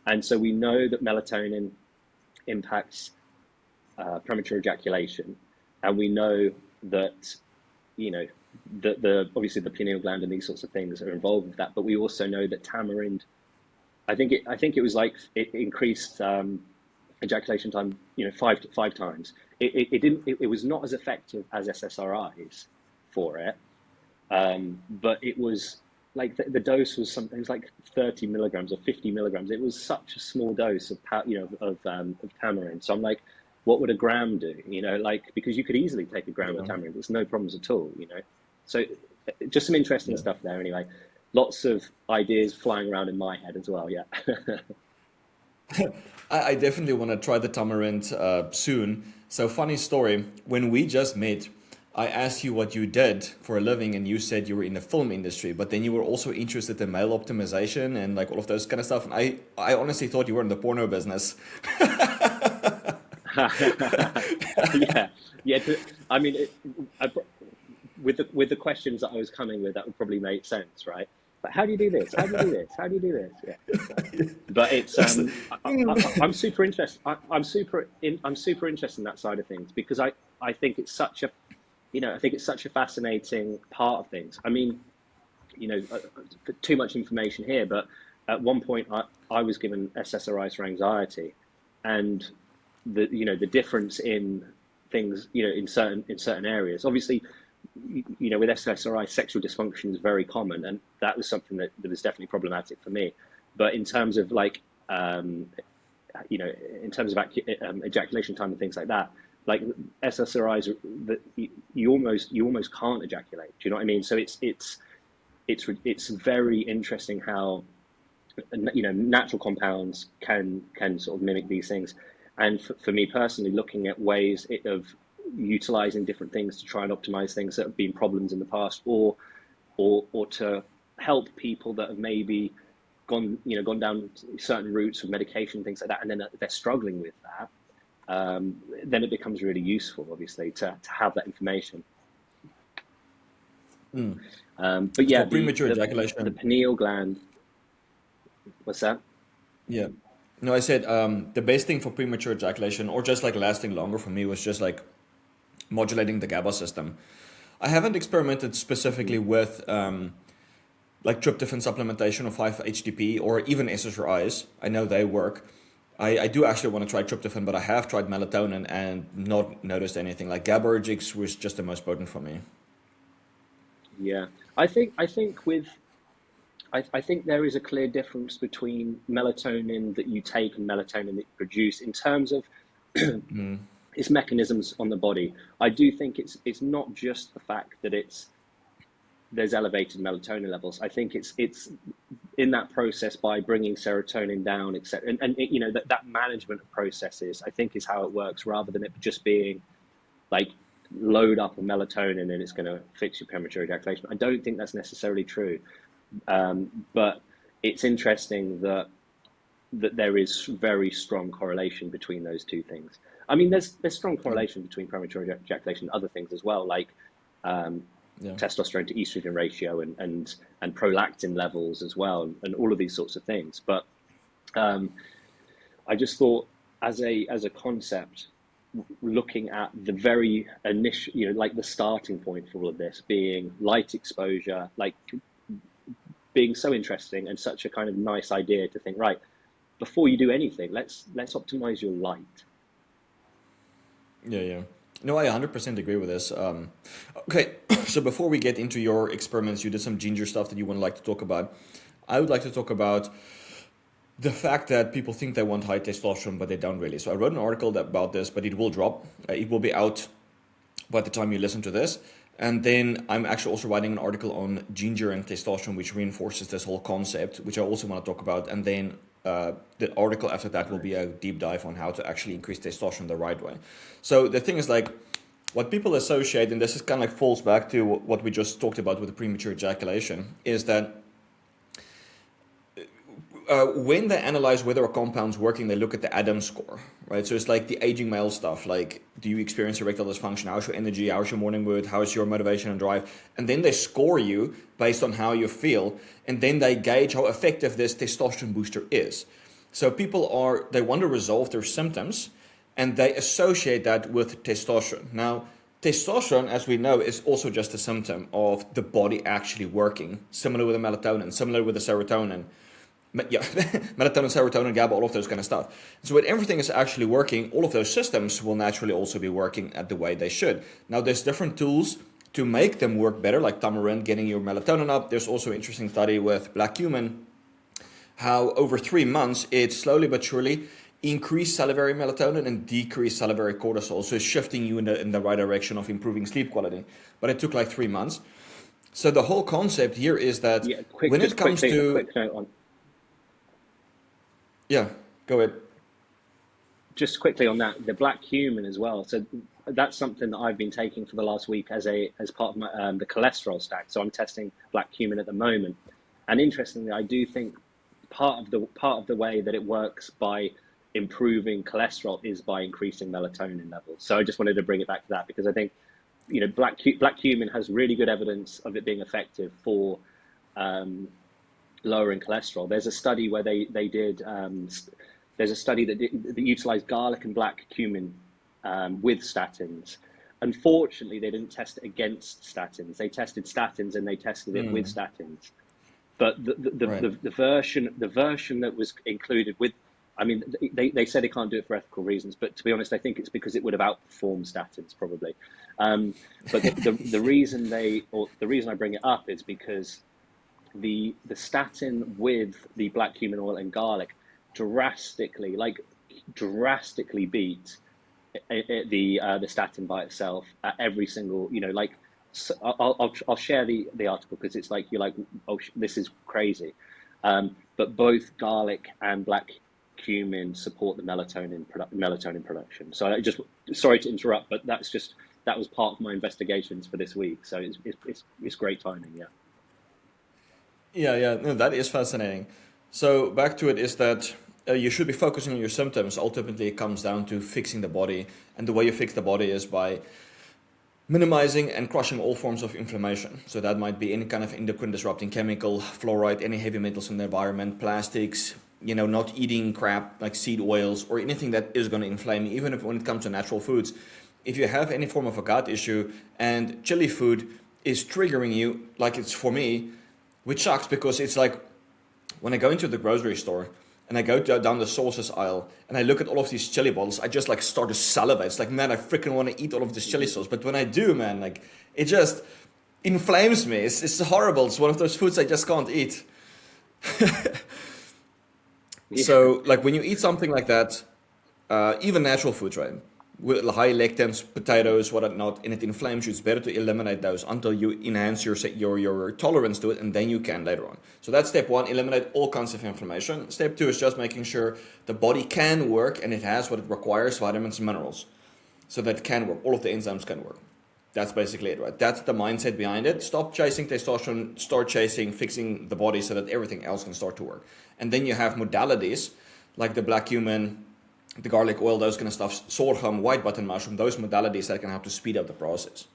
And so we know that melatonin impacts premature ejaculation, and we know that obviously the pineal gland and these sorts of things are involved with that. But we also know that tamarind, I think it was like it increased ejaculation time, five times. It was not as effective as SSRIs for it, but it was like the dose was something. It was like 30 milligrams or 50 milligrams. It was such a small dose of tamarind. So I'm like, what would a gram do? Because you could easily take a gram of tamarind. There's no problems at all. So just some interesting stuff there. Anyway, lots of ideas flying around in my head as well. Yeah. I definitely want to try the tamarind soon. So funny story, when we just met, I asked you what you did for a living, and you said you were in the film industry, but then you were also interested in male optimization and like all of those kind of stuff. And I honestly thought you were in the porno business. Yeah, yeah. I mean, with the questions that I was coming with, that would probably make sense, right? But how do you do this? How do you do this? How do you do this? Yeah. But it's I'm super interested. I'm super interested in that side of things because I think it's such a fascinating part of things. I mean, too much information here, but at one point I was given SSRIs for anxiety, and the difference in things, in certain areas. Obviously, with SSRI, sexual dysfunction is very common, and that was something that was definitely problematic for me. But in terms of ejaculation time and things like that, like SSRIs, that you almost can't ejaculate. Do you know what I mean? So it's very interesting how natural compounds can sort of mimic these things. And for me personally, looking at ways of utilizing different things to try and optimize things that have been problems in the past, or to help people that have maybe gone down certain routes of medication, things like that, and then they're struggling with that, then it becomes really useful, obviously, to have that information. But yeah, For premature ejaculation. the pineal gland. What's that? Yeah. No, I said the best thing for premature ejaculation, or just like lasting longer for me, was just like modulating the GABA system. I haven't experimented specifically with like tryptophan supplementation or 5-HTP or even SSRIs. I know they work. I do actually want to try tryptophan, but I have tried melatonin and not noticed anything. Like GABAergics was just the most potent for me. Yeah, I think there is a clear difference between melatonin that you take and melatonin that you produce in terms of its mechanisms on the body. I do think it's not just the fact that it's there's elevated melatonin levels. I think it's in that process by bringing serotonin down, etc. And you know, that management of processes, I think, is how it works, rather than it just being like load up a melatonin and it's going to fix your premature ejaculation. I don't think that's necessarily true, but it's interesting that there is very strong correlation between those two things. I mean, there's strong correlation between premature ejaculation and other things as well, like testosterone to estrogen ratio and prolactin levels as well, and all of these sorts of things. But I just thought, as a concept, looking at the very initial, you know, like the starting point for all of this being light exposure, like being so interesting and such a kind of nice idea to think, right, before you do anything, let's optimize your light. Yeah. No, I 100% agree with this. Okay, so before we get into your experiments, you did some ginger stuff that you would like to talk about. I would like to talk about the fact that people think they want high testosterone, but they don't really. So I wrote an article about this, but it will drop. It will be out by the time you listen to this. And then I'm actually also writing an article on ginger and testosterone, which reinforces this whole concept, which I also want to talk about. And then the article after that will be a deep dive on how to actually increase testosterone the right way. So the thing is, like, what people associate, and this is kind of like falls back to what we just talked about with the premature ejaculation, is that when they analyze whether a compound's working, they look at the Adams score, right? So it's like the aging male stuff, like, do you experience erectile dysfunction? How's your energy? How's your morning mood? How's your motivation and drive? And then they score you based on how you feel, and then they gauge how effective this testosterone booster is. So people they want to resolve their symptoms, and they associate that with testosterone. Now, testosterone, as we know, is also just a symptom of the body actually working, similar with the melatonin, similar with the serotonin. Yeah, melatonin, serotonin, GABA, all of those kind of stuff. So when everything is actually working, all of those systems will naturally also be working at the way they should. Now, there's different tools to make them work better, like tamarind, getting your melatonin up. There's also an interesting study with black cumin, how over 3 months, it slowly but surely increased salivary melatonin and decreased salivary cortisol. So it's shifting you in the right direction of improving sleep quality. But it took like 3 months. So the whole concept here is that when it comes to... Quick note on... Yeah, go ahead. Just quickly on that, the black cumin as well. So that's something that I've been taking for the last week as part of my the cholesterol stack. So I'm testing black cumin at the moment, and interestingly, I do think part of the way that it works by improving cholesterol is by increasing melatonin levels. So I just wanted to bring it back to that, because I think, you know, black cumin has really good evidence of it being effective for lowering cholesterol. There's a study where they did. There's a study that utilized garlic and black cumin with statins. Unfortunately, they didn't test it against statins. They tested statins and they tested it with statins. But the version that was included with, I mean, they said they can't do it for ethical reasons, but to be honest, I think it's because it would have outperformed statins probably. But the reason I bring it up is because the statin with the black cumin oil and garlic drastically beat the statin by itself at every single, you know, like, so I'll share the article, because it's like, you're like, oh, this is crazy. But both garlic and black cumin support the melatonin production. So I just, sorry to interrupt, but that was part of my investigations for this week. So it's great timing. Yeah, no, that is fascinating. So back to it is that you should be focusing on your symptoms. Ultimately, it comes down to fixing the body. And the way you fix the body is by minimizing and crushing all forms of inflammation. So that might be any kind of endocrine disrupting chemical, fluoride, any heavy metals in the environment, plastics, you know, not eating crap like seed oils or anything that is going to inflame you, even if when it comes to natural foods. If you have any form of a gut issue and chili food is triggering you, like it's for me, which sucks, because it's like when I go into the grocery store and I go down the sauces aisle and I look at all of these chili bottles, I just like start to salivate. It's like, man, I freaking want to eat all of this chili sauce. But when I do, man, like it just inflames me. It's horrible. It's one of those foods I just can't eat. So like when you eat something like that, even natural foods, right? with high lectins, potatoes, whatnot, and it inflames you, it's better to eliminate those until you enhance your tolerance to it, and then you can later on. So that's step one, eliminate all kinds of inflammation. Step two is just making sure the body can work and it has what it requires, vitamins and minerals, so that it can work. All of the enzymes can work. That's basically it, right? That's the mindset behind it. Stop chasing testosterone, start chasing fixing the body so that everything else can start to work. And then you have modalities like the black cumin, the garlic oil, those kind of stuff, sorghum, white button mushroom, those modalities that can help to speed up the process.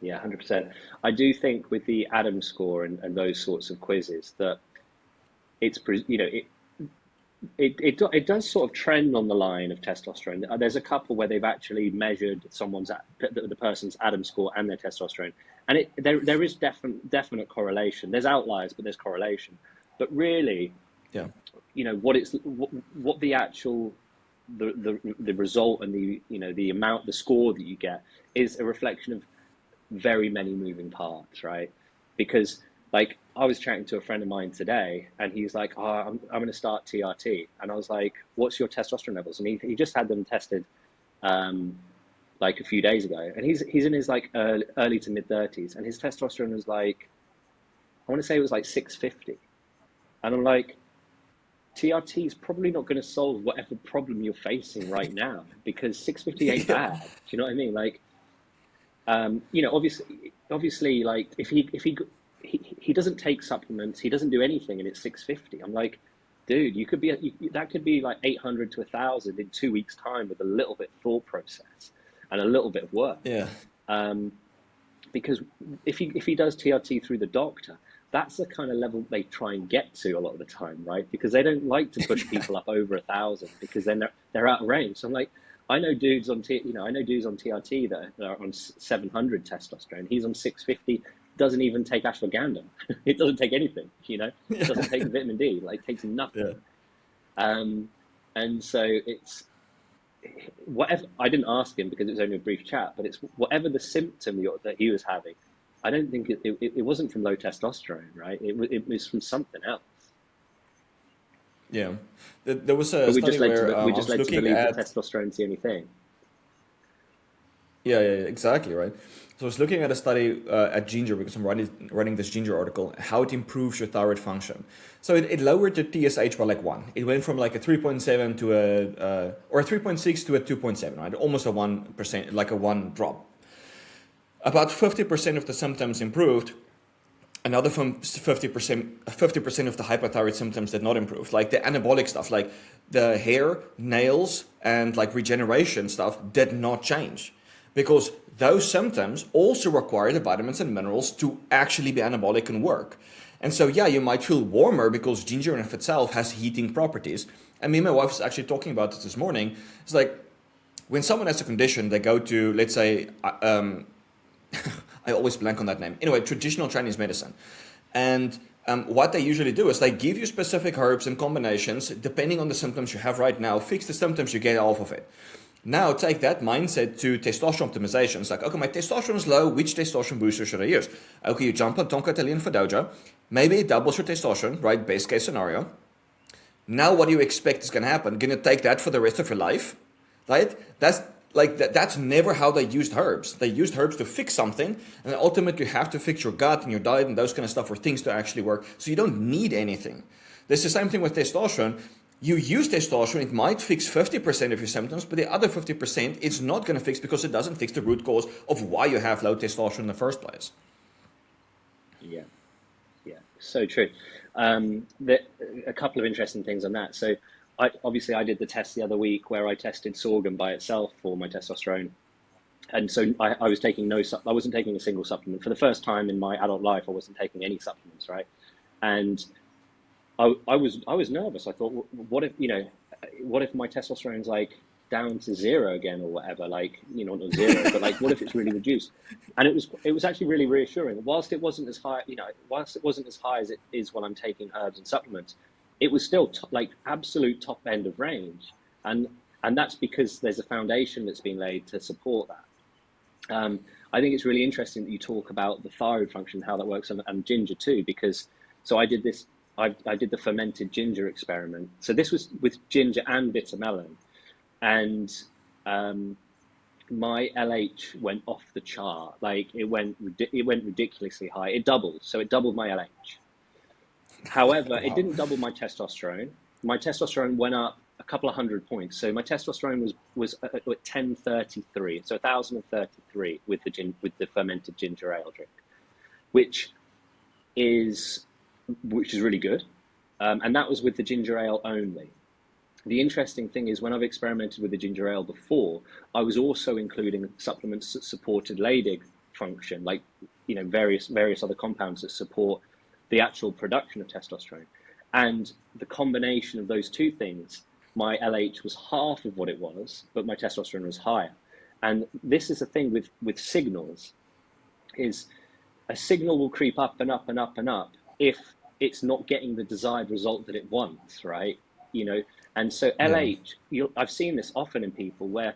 Yeah, 100%. I do think with the Adam score and those sorts of quizzes that it's, it does sort of trend on the line of testosterone. There's a couple where they've actually measured the person's Adam score and their testosterone, and there is definite correlation. There's outliers, but there's correlation. But really, Yeah. What the actual the result and the score that you get is a reflection of very many moving parts, right? Because like I was chatting to a friend of mine today, and he's like, "Oh, I'm going to start TRT," and I was like, "What's your testosterone levels?" And he just had them tested, like a few days ago, and he's in his like early to mid 30s, and his testosterone was like, I want to say it was like 650, and I'm like, TRT is probably not going to solve whatever problem you're facing right now, because 650 ain't bad. Do you know what I mean? Like, obviously, like if he doesn't take supplements, he doesn't do anything, and it's 650. I'm like, dude, that could be like 800 to 1,000 in 2 weeks' time with a little bit of thought process and a little bit of work. Yeah. Because if he does TRT through the doctor, that's the kind of level they try and get to a lot of the time, right? Because they don't like to push people up over 1,000, because then they're out of range. So I'm like, I know dudes on TRT that are on 700 testosterone. He's on 650. Doesn't even take ashwagandha. It doesn't take anything. It doesn't take vitamin D. Like, takes nothing. Yeah. And so it's whatever. I didn't ask him because it was only a brief chat, but it's whatever the symptom that he was having. I don't think it wasn't from low testosterone, right? It was from something else. Yeah, there was a study where we just I was led to believe at that testosterone's the only thing. Yeah, exactly, right. So I was looking at a study at ginger, because I'm writing this ginger article, how it improves your thyroid function. So it lowered the TSH by like 1. It went from like a 3.7 to or a 3.6 to a 2.7, right? Almost a 1%, like a 1 drop. About 50% of the symptoms improved. Another from 50% of the hypothyroid symptoms did not improve, like the anabolic stuff, like the hair, nails, and like regeneration stuff did not change, because those symptoms also require the vitamins and minerals to actually be anabolic and work. And so, yeah, you might feel warmer because ginger in itself has heating properties. And me and my wife was actually talking about this morning. It's like when someone has a condition, they go to, let's say, I always blank on that name. Anyway, traditional Chinese medicine. And what they usually do is they give you specific herbs and combinations, depending on the symptoms you have right now, fix the symptoms, you get off of it. Now take that mindset to testosterone optimization. It's like, okay, my testosterone is low, which testosterone booster should I use? Okay, you jump on Tonka Italian for Doja. Maybe it doubles your testosterone, right? Best case scenario. Now what do you expect is going to happen? Going to take that for the rest of your life, right? That's never how they used herbs. They used herbs to fix something, and ultimately you have to fix your gut and your diet and those kind of stuff for things to actually work. So you don't need anything. There's the same thing with testosterone. You use testosterone, it might fix 50% of your symptoms, but the other 50% it's not going to fix, because it doesn't fix the root cause of why you have low testosterone in the first place. Yeah, so true. A couple of interesting things on that. So I did the test the other week where I tested sorghum by itself for my testosterone. And so I was taking I wasn't taking a single supplement. For the first time in my adult life, I wasn't taking any supplements, right? And I was nervous. I thought, what if my testosterone's like down to 0 again or whatever, like, not 0, but like, what if it's really reduced? And it was actually really reassuring. Whilst it wasn't as high as it is when I'm taking herbs and supplements, it was still like absolute top end of range. And that's because there's a foundation that's been laid to support that. I think it's really interesting that you talk about the thyroid function, how that works, and ginger too, because so I did this. I did the fermented ginger experiment. So this was with ginger and bitter melon, and my LH went off the chart. Like it went ridiculously high. It doubled. So it doubled my LH. However, it Wow. didn't double my testosterone. My testosterone went up a couple of 100 points. So my testosterone was at 1033, so 1033 with the fermented ginger ale drink, which is really good, and that was with the ginger ale only. The interesting thing is when I've experimented with the ginger ale before, I was also including supplements that supported Leydig function, like various other compounds that support the actual production of testosterone. And the combination of those two things, my LH was half of what it was, but my testosterone was higher. And this is the thing with signals, is a signal will creep up and up and up and up if it's not getting the desired result that it wants, right? And so Yeah. LH, I've seen this often in people where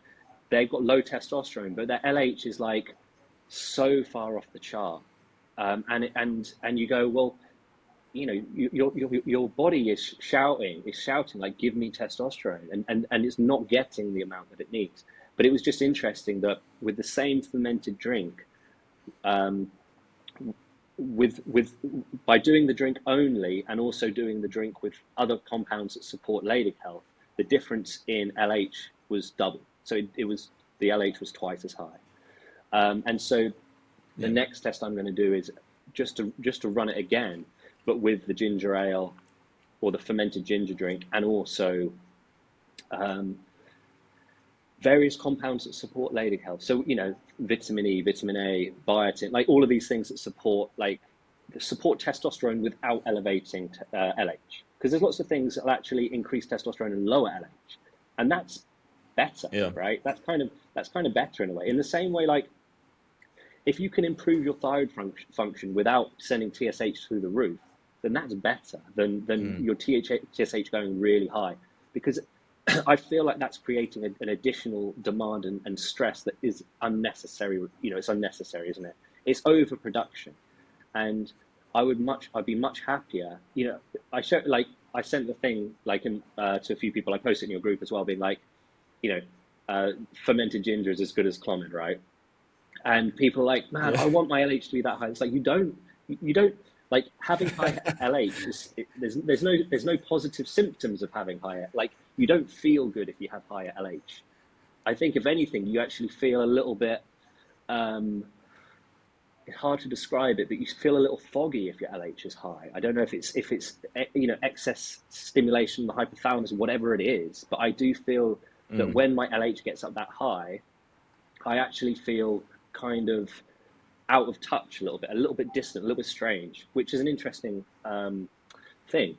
they've got low testosterone, but their LH is like so far off the chart, and you go, well, your body is shouting like, give me testosterone, and it's not getting the amount that it needs. But it was just interesting that with the same fermented drink, um, with by doing the drink only and also doing the drink with other compounds that support Leydig health, the difference in LH was double. So the LH was twice as high. And so the Yeah. next test I'm going to do is just to run it again, but with the ginger ale or the fermented ginger drink, and also various compounds that support Leydig health. So vitamin E, vitamin A, biotin, like all of these things that support testosterone without elevating LH. Because there's lots of things that will actually increase testosterone and lower LH, and that's better, Yeah. right? That's kind of better in a way. In the same way, like if you can improve your thyroid function without sending TSH through the roof, then that's better than your TSH going really high, because I feel like that's creating an additional demand and stress that is unnecessary. It's unnecessary, isn't it? It's overproduction, and I'd be much happier. I sent the thing to a few people. I posted in your group as well, being like, fermented ginger is as good as Clomid, right? And people are like, man, Yeah. I want my LH to be that high. It's like you don't like having high LH. There's no positive symptoms of having higher. Like you don't feel good if you have higher LH. I think if anything, you actually feel a little bit. It's hard to describe it, but you feel a little foggy if your LH is high. I don't know if it's excess stimulation, the hypothalamus, whatever it is. But I do feel that when my LH gets up that high, I actually feel kind of out of touch a little bit distant, a little bit strange, which is an interesting thing.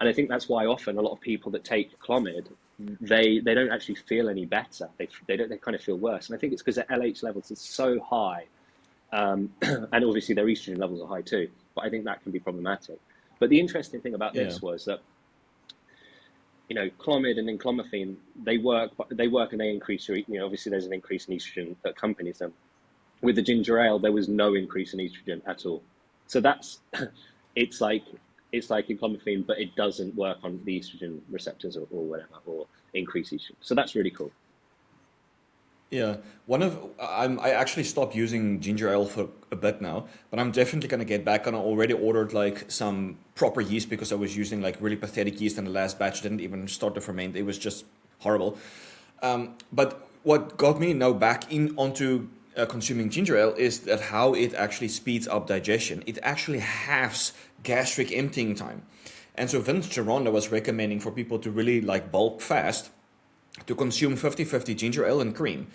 And I think that's why often a lot of people that take Clomid, they don't actually feel any better. They kind of feel worse. And I think it's because their LH levels are so high, and obviously their estrogen levels are high too. But I think that can be problematic. But the interesting thing about Yeah. this was that Clomid and enclomiphene, they work and they increase your, obviously there's an increase in estrogen that accompanies them. With the ginger ale, there was no increase in estrogen at all. So that's, it's like enclomiphene, but it doesn't work on the estrogen receptors or whatever, or increase estrogen. So that's really cool. Yeah, I actually stopped using ginger ale for a bit now, but I'm definitely gonna get back on. I already ordered like some proper yeast because I was using like really pathetic yeast, and the last batch didn't even start to ferment. It was just horrible. But what got me now back in onto consuming ginger ale is that how it actually speeds up digestion. It actually halves gastric emptying time. And so Vince Gironda was recommending for people to really like bulk fast to consume 50-50 ginger ale and cream.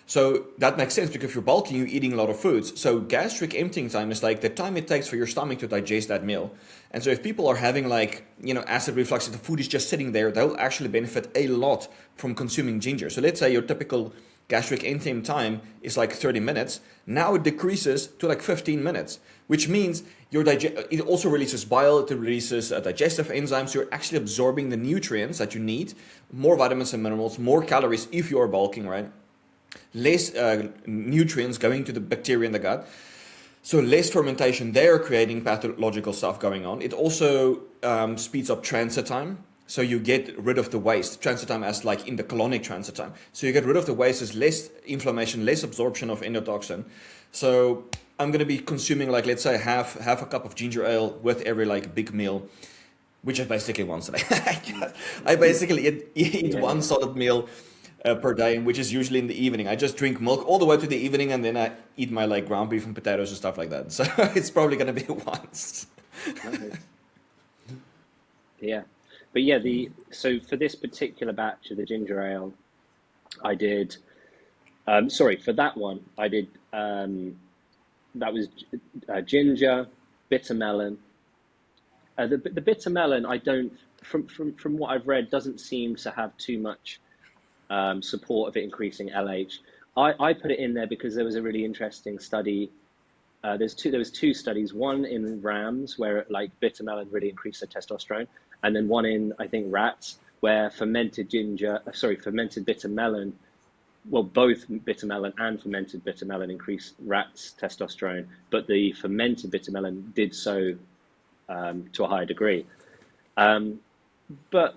So that makes sense because if you're bulking, you're eating a lot of foods. So gastric emptying time is like the time it takes for your stomach to digest that meal. And so if people are having like, acid reflux, if the food is just sitting there, they'll actually benefit a lot from consuming ginger. So let's say your typical gastric emptying time is like 30 minutes. Now it decreases to like 15 minutes, which means it also releases bile, it releases digestive enzymes. You're actually absorbing the nutrients that you need, more vitamins and minerals, more calories if you are bulking, right? Less nutrients going to the bacteria in the gut. So less fermentation, they're creating pathological stuff going on. It also speeds up transit time. So you get rid of the waste. Transit time as like in the colonic transit time. So you get rid of the waste, there's less inflammation, less absorption of endotoxin. So I'm going to be consuming like, let's say half a cup of ginger ale with every like big meal, which is basically once a day. I basically eat one solid meal per day, which is usually in the evening. I just drink milk all the way to the evening, and then I eat my like ground beef and potatoes and stuff like that. So it's probably gonna be once. Nice. Yeah, but yeah, the so for this particular batch of the ginger ale, I did. Sorry, for that one, I did. That was ginger, bitter melon. The bitter melon, I don't. From what I've read, doesn't seem to have too much support of it increasing LH. I put it in there because there was a really interesting study. There was two studies, one in rams where like bitter melon really increased their testosterone, and then one in I think rats where fermented bitter melon, well, both bitter melon and fermented bitter melon increased rats' testosterone, but the fermented bitter melon did so to a higher degree. But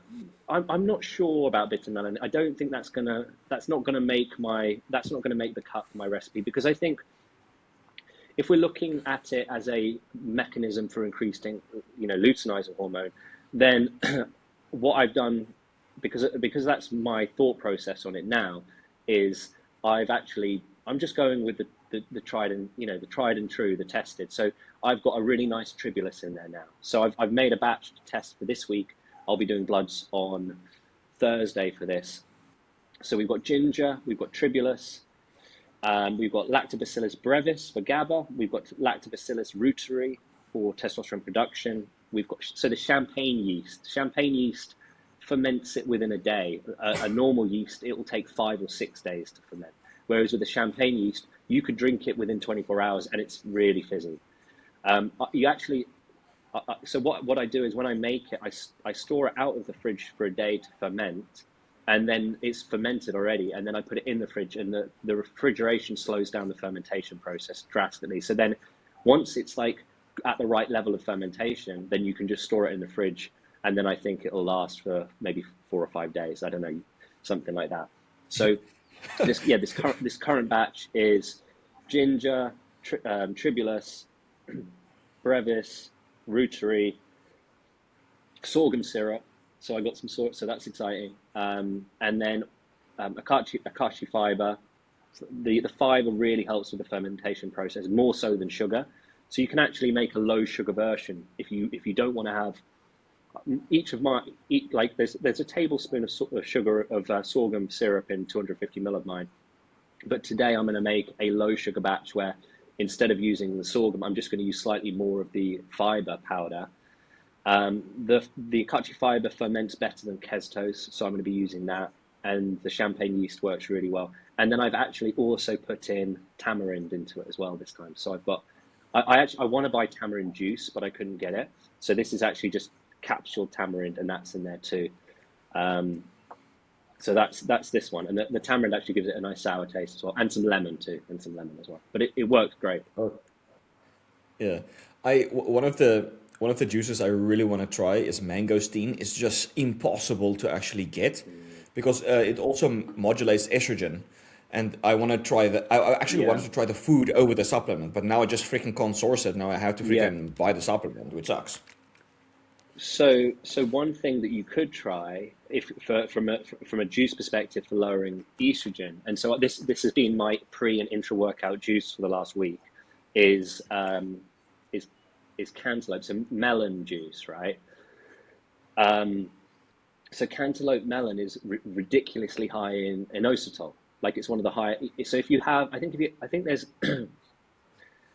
I'm not sure about bitter melon. I don't think that's not gonna make the cut for my recipe, because I think if we're looking at it as a mechanism for increasing, luteinizing hormone, then what I've done, because that's my thought process on it now, is I'm just going with the tried and true, the tested. So I've got a really nice tribulus in there now. So I've made a batch to test for this week. I'll be doing bloods on Thursday for this. So we've got ginger, we've got tribulus, we've got Lactobacillus brevis for GABA, we've got Lactobacillus reuteri for testosterone production. We've got the champagne yeast. Champagne yeast ferments it within a day. A normal yeast, it will take 5 or 6 days to ferment. Whereas with the champagne yeast, you could drink it within 24 hours and it's really fizzy. So what I do is when I make it, I store it out of the fridge for a day to ferment, and then it's fermented already, and then I put it in the fridge, and the refrigeration slows down the fermentation process drastically. So then once it's like at the right level of fermentation, then you can just store it in the fridge, and then I think it'll last for maybe 4 or 5 days. I don't know, something like that. So this current batch is ginger, tribulus, brevis, reuteri, sorghum syrup. So I got some so that's exciting. And then akashi fiber. The fiber really helps with the fermentation process, more so than sugar. So you can actually make a low sugar version if you don't want to have there's a tablespoon of sugar of sorghum syrup in 250 ml of mine. But today I'm going to make a low sugar batch where instead of using the sorghum, I'm just going to use slightly more of the fiber powder. The akashi fiber ferments better than kestose, so I'm going to be using that. And the champagne yeast works really well. And then I've actually also put in tamarind into it as well this time. So I want to buy tamarind juice, but I couldn't get it. So this is actually just capsuled tamarind, and that's in there too. So that's this one, and the tamarind actually gives it a nice sour taste as well, and some lemon too, as well. But it works great. Oh, yeah. One of the juices I really want to try is mangosteen. It's just impossible to actually get because it also modulates estrogen. And I want to try I actually wanted to try the food over the supplement, but now I just freaking can't source it. Now I have to freaking buy the supplement, which sucks. So one thing that you could try, from a juice perspective for lowering estrogen, and so this has been my pre and intra workout juice for the last week, is cantaloupe, so melon juice, right? So cantaloupe melon is ridiculously high in inositol. Like it's one of the high. So if you have, I think there's.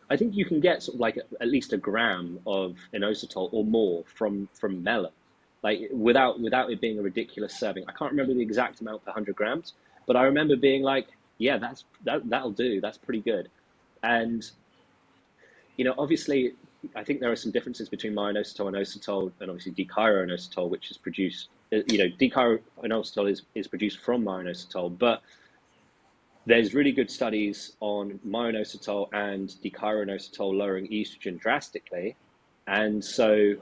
I think you can get sort of like at least a gram of inositol or more from melon, like without it being a ridiculous serving. I can't remember the exact amount per 100 grams, but I remember being like, yeah, that'll do. That's pretty good. And obviously, I think there are some differences between my inositol and inositol, and obviously D-chiro-inositol, which is produced. D-chiro-inositol is produced from my inositol, but there's really good studies on myoinositol and dechiroinositol lowering estrogen drastically. And so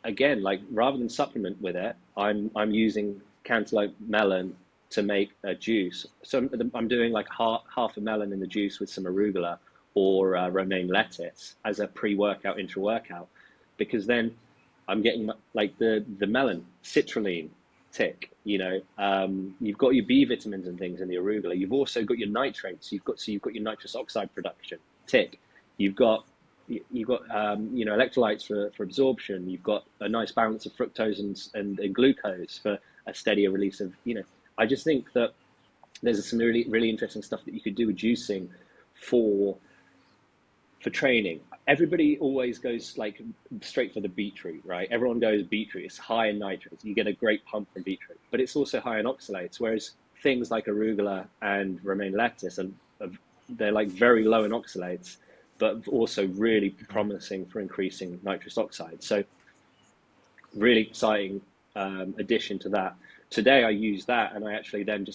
again, like rather than supplement with it, I'm using cantaloupe melon to make a juice. So I'm doing like half a melon in the juice with some arugula or romaine lettuce as a pre-workout, intra-workout, because then I'm getting like the melon, citrulline, tick. You've got your B vitamins and things in the arugula. You've also got your nitrates. You've got your nitrous oxide production, tick. You've got electrolytes for absorption. You've got a nice balance of fructose and glucose for a steadier release of. I just think that there's some really really interesting stuff that you could do with juicing for training. Everybody always goes like straight for the beetroot, right? Everyone goes beetroot. It's high in nitrates. You get a great pump from beetroot, but it's also high in oxalates. Whereas things like arugula and romaine lettuce they're like very low in oxalates, but also really promising for increasing nitrous oxide. So really exciting addition to that. Today I used that, and I actually then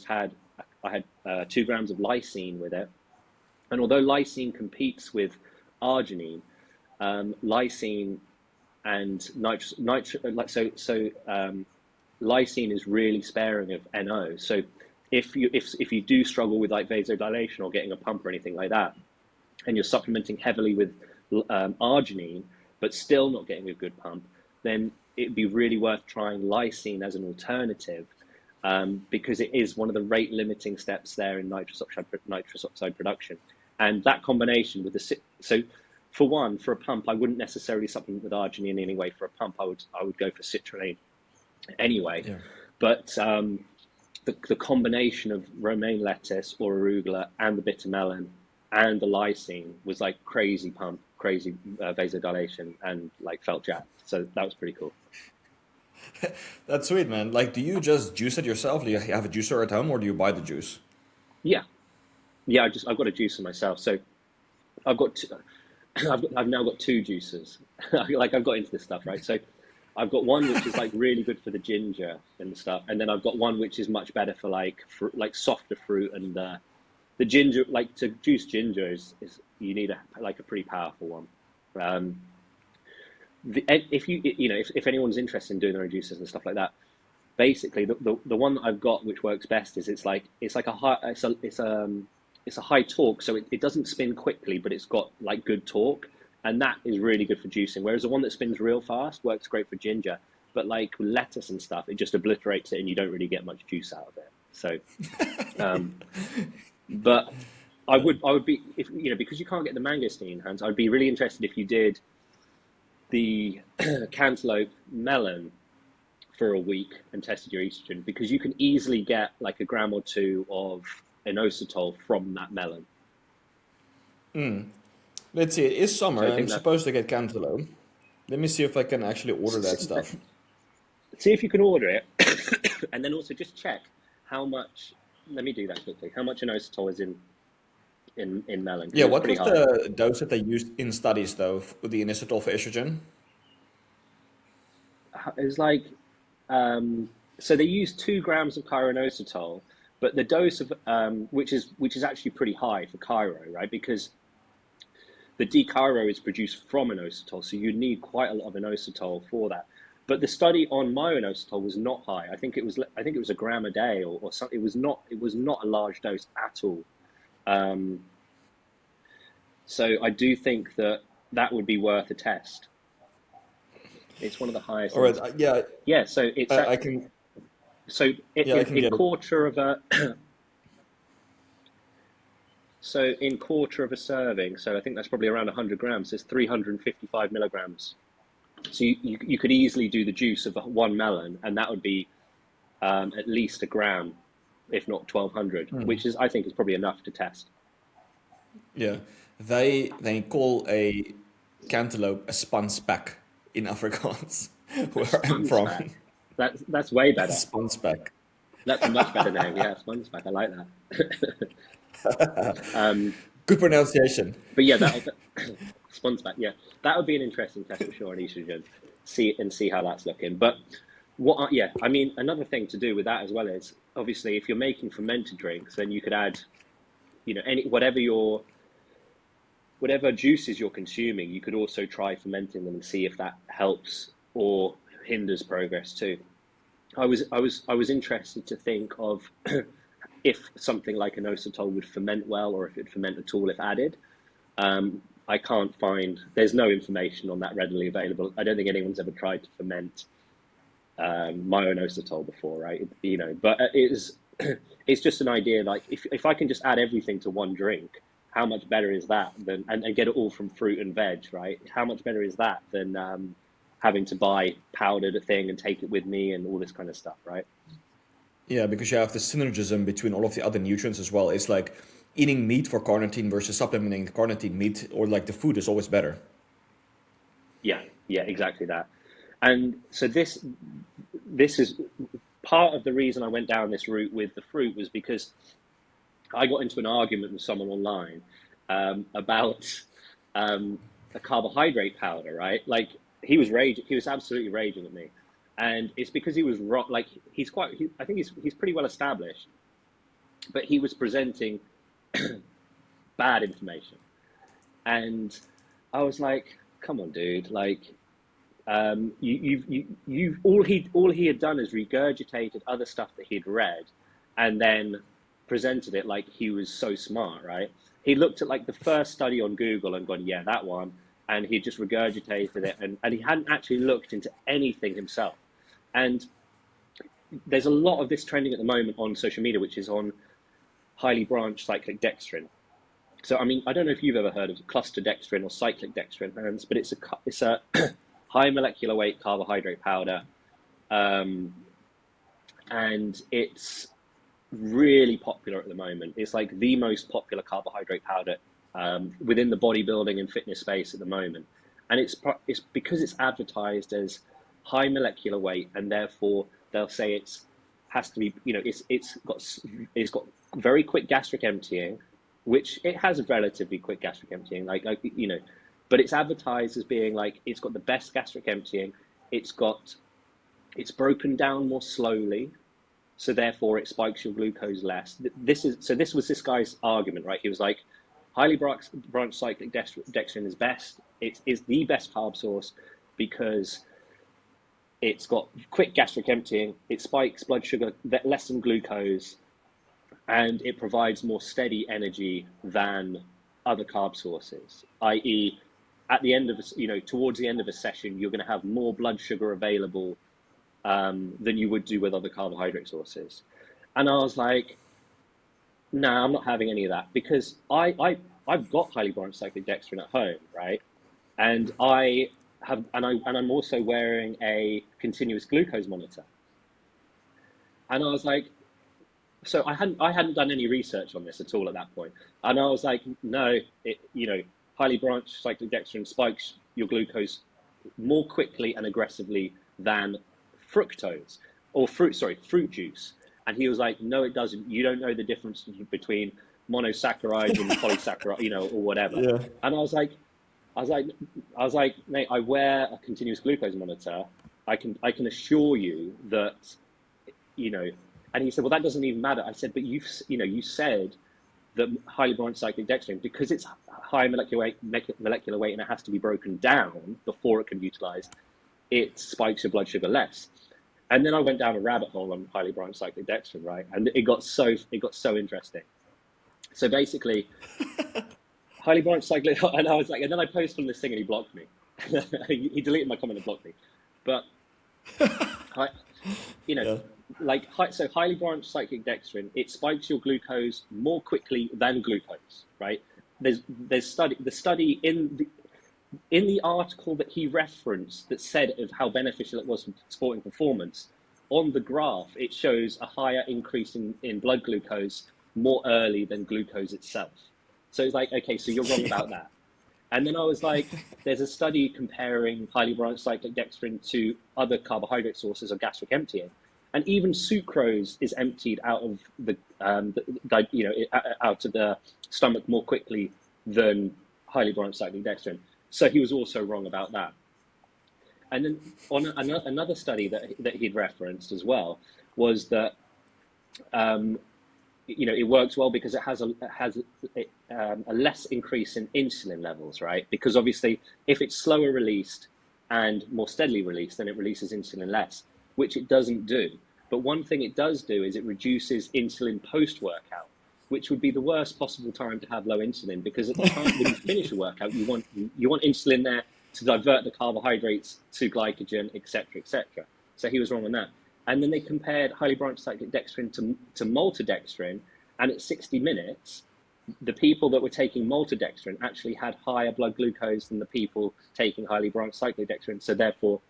I had 2 grams of lysine with it. And although lysine competes with arginine, lysine and lysine is really sparing of NO. So if you do struggle with like vasodilation or getting a pump or anything like that, and you're supplementing heavily with arginine, but still not getting a good pump, then it'd be really worth trying lysine as an alternative, because it is one of the rate limiting steps there in nitrous oxide production. And that combination with so for a pump, I wouldn't necessarily supplement with arginine anyway. For a pump, I would go for citrulline anyway. Yeah. But the combination of romaine lettuce or arugula and the bitter melon and the lysine was like crazy pump, crazy vasodilation, and like felt jacked. So that was pretty cool. That's sweet, man. Like, do you just juice it yourself? Do you have a juicer at home, or do you buy the juice? Yeah, I've got a juicer myself. So I've got I've now got 2 juicers. Like I've got into this stuff, right? So I've got one which is like really good for the ginger and stuff, and then I've got one which is much better for like softer fruit and the ginger. Like to juice ginger is you need a pretty powerful one. If anyone's interested in doing their own juices and stuff like that, basically the one that I've got which works best is it's a high torque, so it doesn't spin quickly, but it's got like good torque, and that is really good for juicing. Whereas the one that spins real fast works great for ginger, but like with lettuce and stuff, it just obliterates it, and you don't really get much juice out of it. So, but I would be, if because you can't get the mangosteen, Hans, I'd be really interested if you did the cantaloupe melon for a week and tested your estrogen, because you can easily get like a gram or 2 of inositol from that melon. Let's see, it is summer. I'm supposed to get cantaloupe. Let me see if I can actually order that stuff. See if you can order it, and then also just check how much. Let me do that quickly. How much inositol is in melon? Yeah, what was the dose that they used in studies though with the inositol for estrogen? It's like, so they used 2 grams of chiroinositol, but the dose of which is actually pretty high for chiro, right? Because the D-chiro is produced from inositol, so you need quite a lot of inositol for that. But the study on myoinositol was not high. I think it was a gram a day or something. It was not a large dose at all. So I do think that would be worth a test. It's one of the highest. All right. Yeah. Yeah. So it's. I can. So in quarter of a. So in quarter of a serving, so I think that's probably around 100 grams. It's 355 milligrams. So you could easily do the juice of 1 melon, and that would be at least a gram, if not 1,200, which I think is probably enough to test. Yeah, they call a cantaloupe a spanspek in Afrikaans, where I'm from. That's way better. Spanspek. That's a much better name. Yeah, spanspek. I like that. Good pronunciation. But yeah, spanspek. Yeah, that would be an interesting test for sure on estrogen. See how that's looking. But Yeah, I mean, another thing to do with that as well is obviously if you're making fermented drinks, then you could add, any whatever juices you're consuming, you could also try fermenting them and see if that helps or hinders progress too. I was interested to think of if something like an inositol would ferment well, or if it ferment at all if added. I can't find. There's no information on that readily available. I don't think anyone's ever tried to ferment myoinositol before, right? But it's just an idea. Like if I can just add everything to one drink, how much better is that than and get it all from fruit and veg, right? How much better is that than having to buy powdered thing and take it with me and all this kind of stuff, right? Yeah, because you have the synergism between all of the other nutrients as well. It's like eating meat for carnitine versus supplementing carnitine meat, or like the food is always better. Yeah, yeah, exactly that. And so this is part of the reason I went down this route with the fruit was because I got into an argument with someone online about a carbohydrate powder, right? Like he was absolutely raging at me, and it's because he was like I think he's pretty well established, but he was presenting bad information, and I was like, come on, dude, like you all he had done is regurgitated other stuff that he'd read, and then presented it like he was so smart, right? He looked at like the first study on Google and gone, yeah, that one, and he just regurgitated it, and he hadn't actually looked into anything himself. And there's a lot of this trending at the moment on social media, which is on highly branched cyclic dextrin. So, I mean, I don't know if you've ever heard of cluster dextrin or cyclic dextrin, but it's a high molecular weight carbohydrate powder, um, and it's really popular at the moment. It's like the most popular carbohydrate powder within the bodybuilding and fitness space at the moment, and it's because it's advertised as high molecular weight, and therefore they'll say it's has to be, it's got very quick gastric emptying, which it has a relatively quick gastric emptying, but it's advertised as being like it's got the best gastric emptying. It's got it's broken down more slowly, so therefore it spikes your glucose less. This was this guy's argument, right? He was like, highly branched cyclic dextrin is best. It is the best carb source because it's got quick gastric emptying, it spikes blood sugar less than glucose, and it provides more steady energy than other carb sources. I.e., at the end of towards the end of a session, you're going to have more blood sugar available than you would do with other carbohydrate sources. And I was like, no, I'm not having any of that because I've got highly branched cyclic dextrin at home, right? And I'm also wearing a continuous glucose monitor. And I was like, so I hadn't done any research on this at all at that point. And I was like, no, highly branched cyclic dextrin spikes your glucose more quickly and aggressively than fructose or fruit juice. And he was like, no, it doesn't. You don't know the difference between monosaccharides and polysaccharides, or whatever. Yeah. And I was like, mate, I wear a continuous glucose monitor. I can assure you that, you know. And he said, well, that doesn't even matter. I said, but you said that highly branched cyclic dextrin, because it's high molecular weight and it has to be broken down before it can be utilized, it spikes your blood sugar less. And then I went down a rabbit hole on highly branched cyclic dextrin, right? And it got so interesting. So basically, highly branched cyclic, and I was like, and then I posted on this thing and he blocked me. He deleted my comment and blocked me. But I, you know, Yeah. so highly branched cyclic dextrin, it spikes your glucose more quickly than glucose, right? The study in the article that he referenced that said of how beneficial it was for sporting performance. On the graph, it shows a higher increase in blood glucose more early than glucose itself. So it's like, okay, so you're wrong Yeah. about that. And then I was like, there's a study comparing highly branched cyclic dextrin to other carbohydrate sources of gastric emptying. And even sucrose is emptied out of out of the stomach more quickly than highly branched cyclic dextrin. So he was also wrong about that. And then on another study that he'd referenced as well was that it works well because it has a less increase in insulin levels, right? Because obviously, if it's slower released and more steadily released, then it releases insulin less, which it doesn't do. But one thing it does do is it reduces insulin post-workout, which would be the worst possible time to have low insulin, because at the time when you finish a workout, you want insulin there to divert the carbohydrates to glycogen, etc., etc. So he was wrong on that. And then they compared highly branched cyclic dextrin to maltodextrin, and at 60 minutes, the people that were taking maltodextrin actually had higher blood glucose than the people taking highly branched cyclic dextrin. So therefore,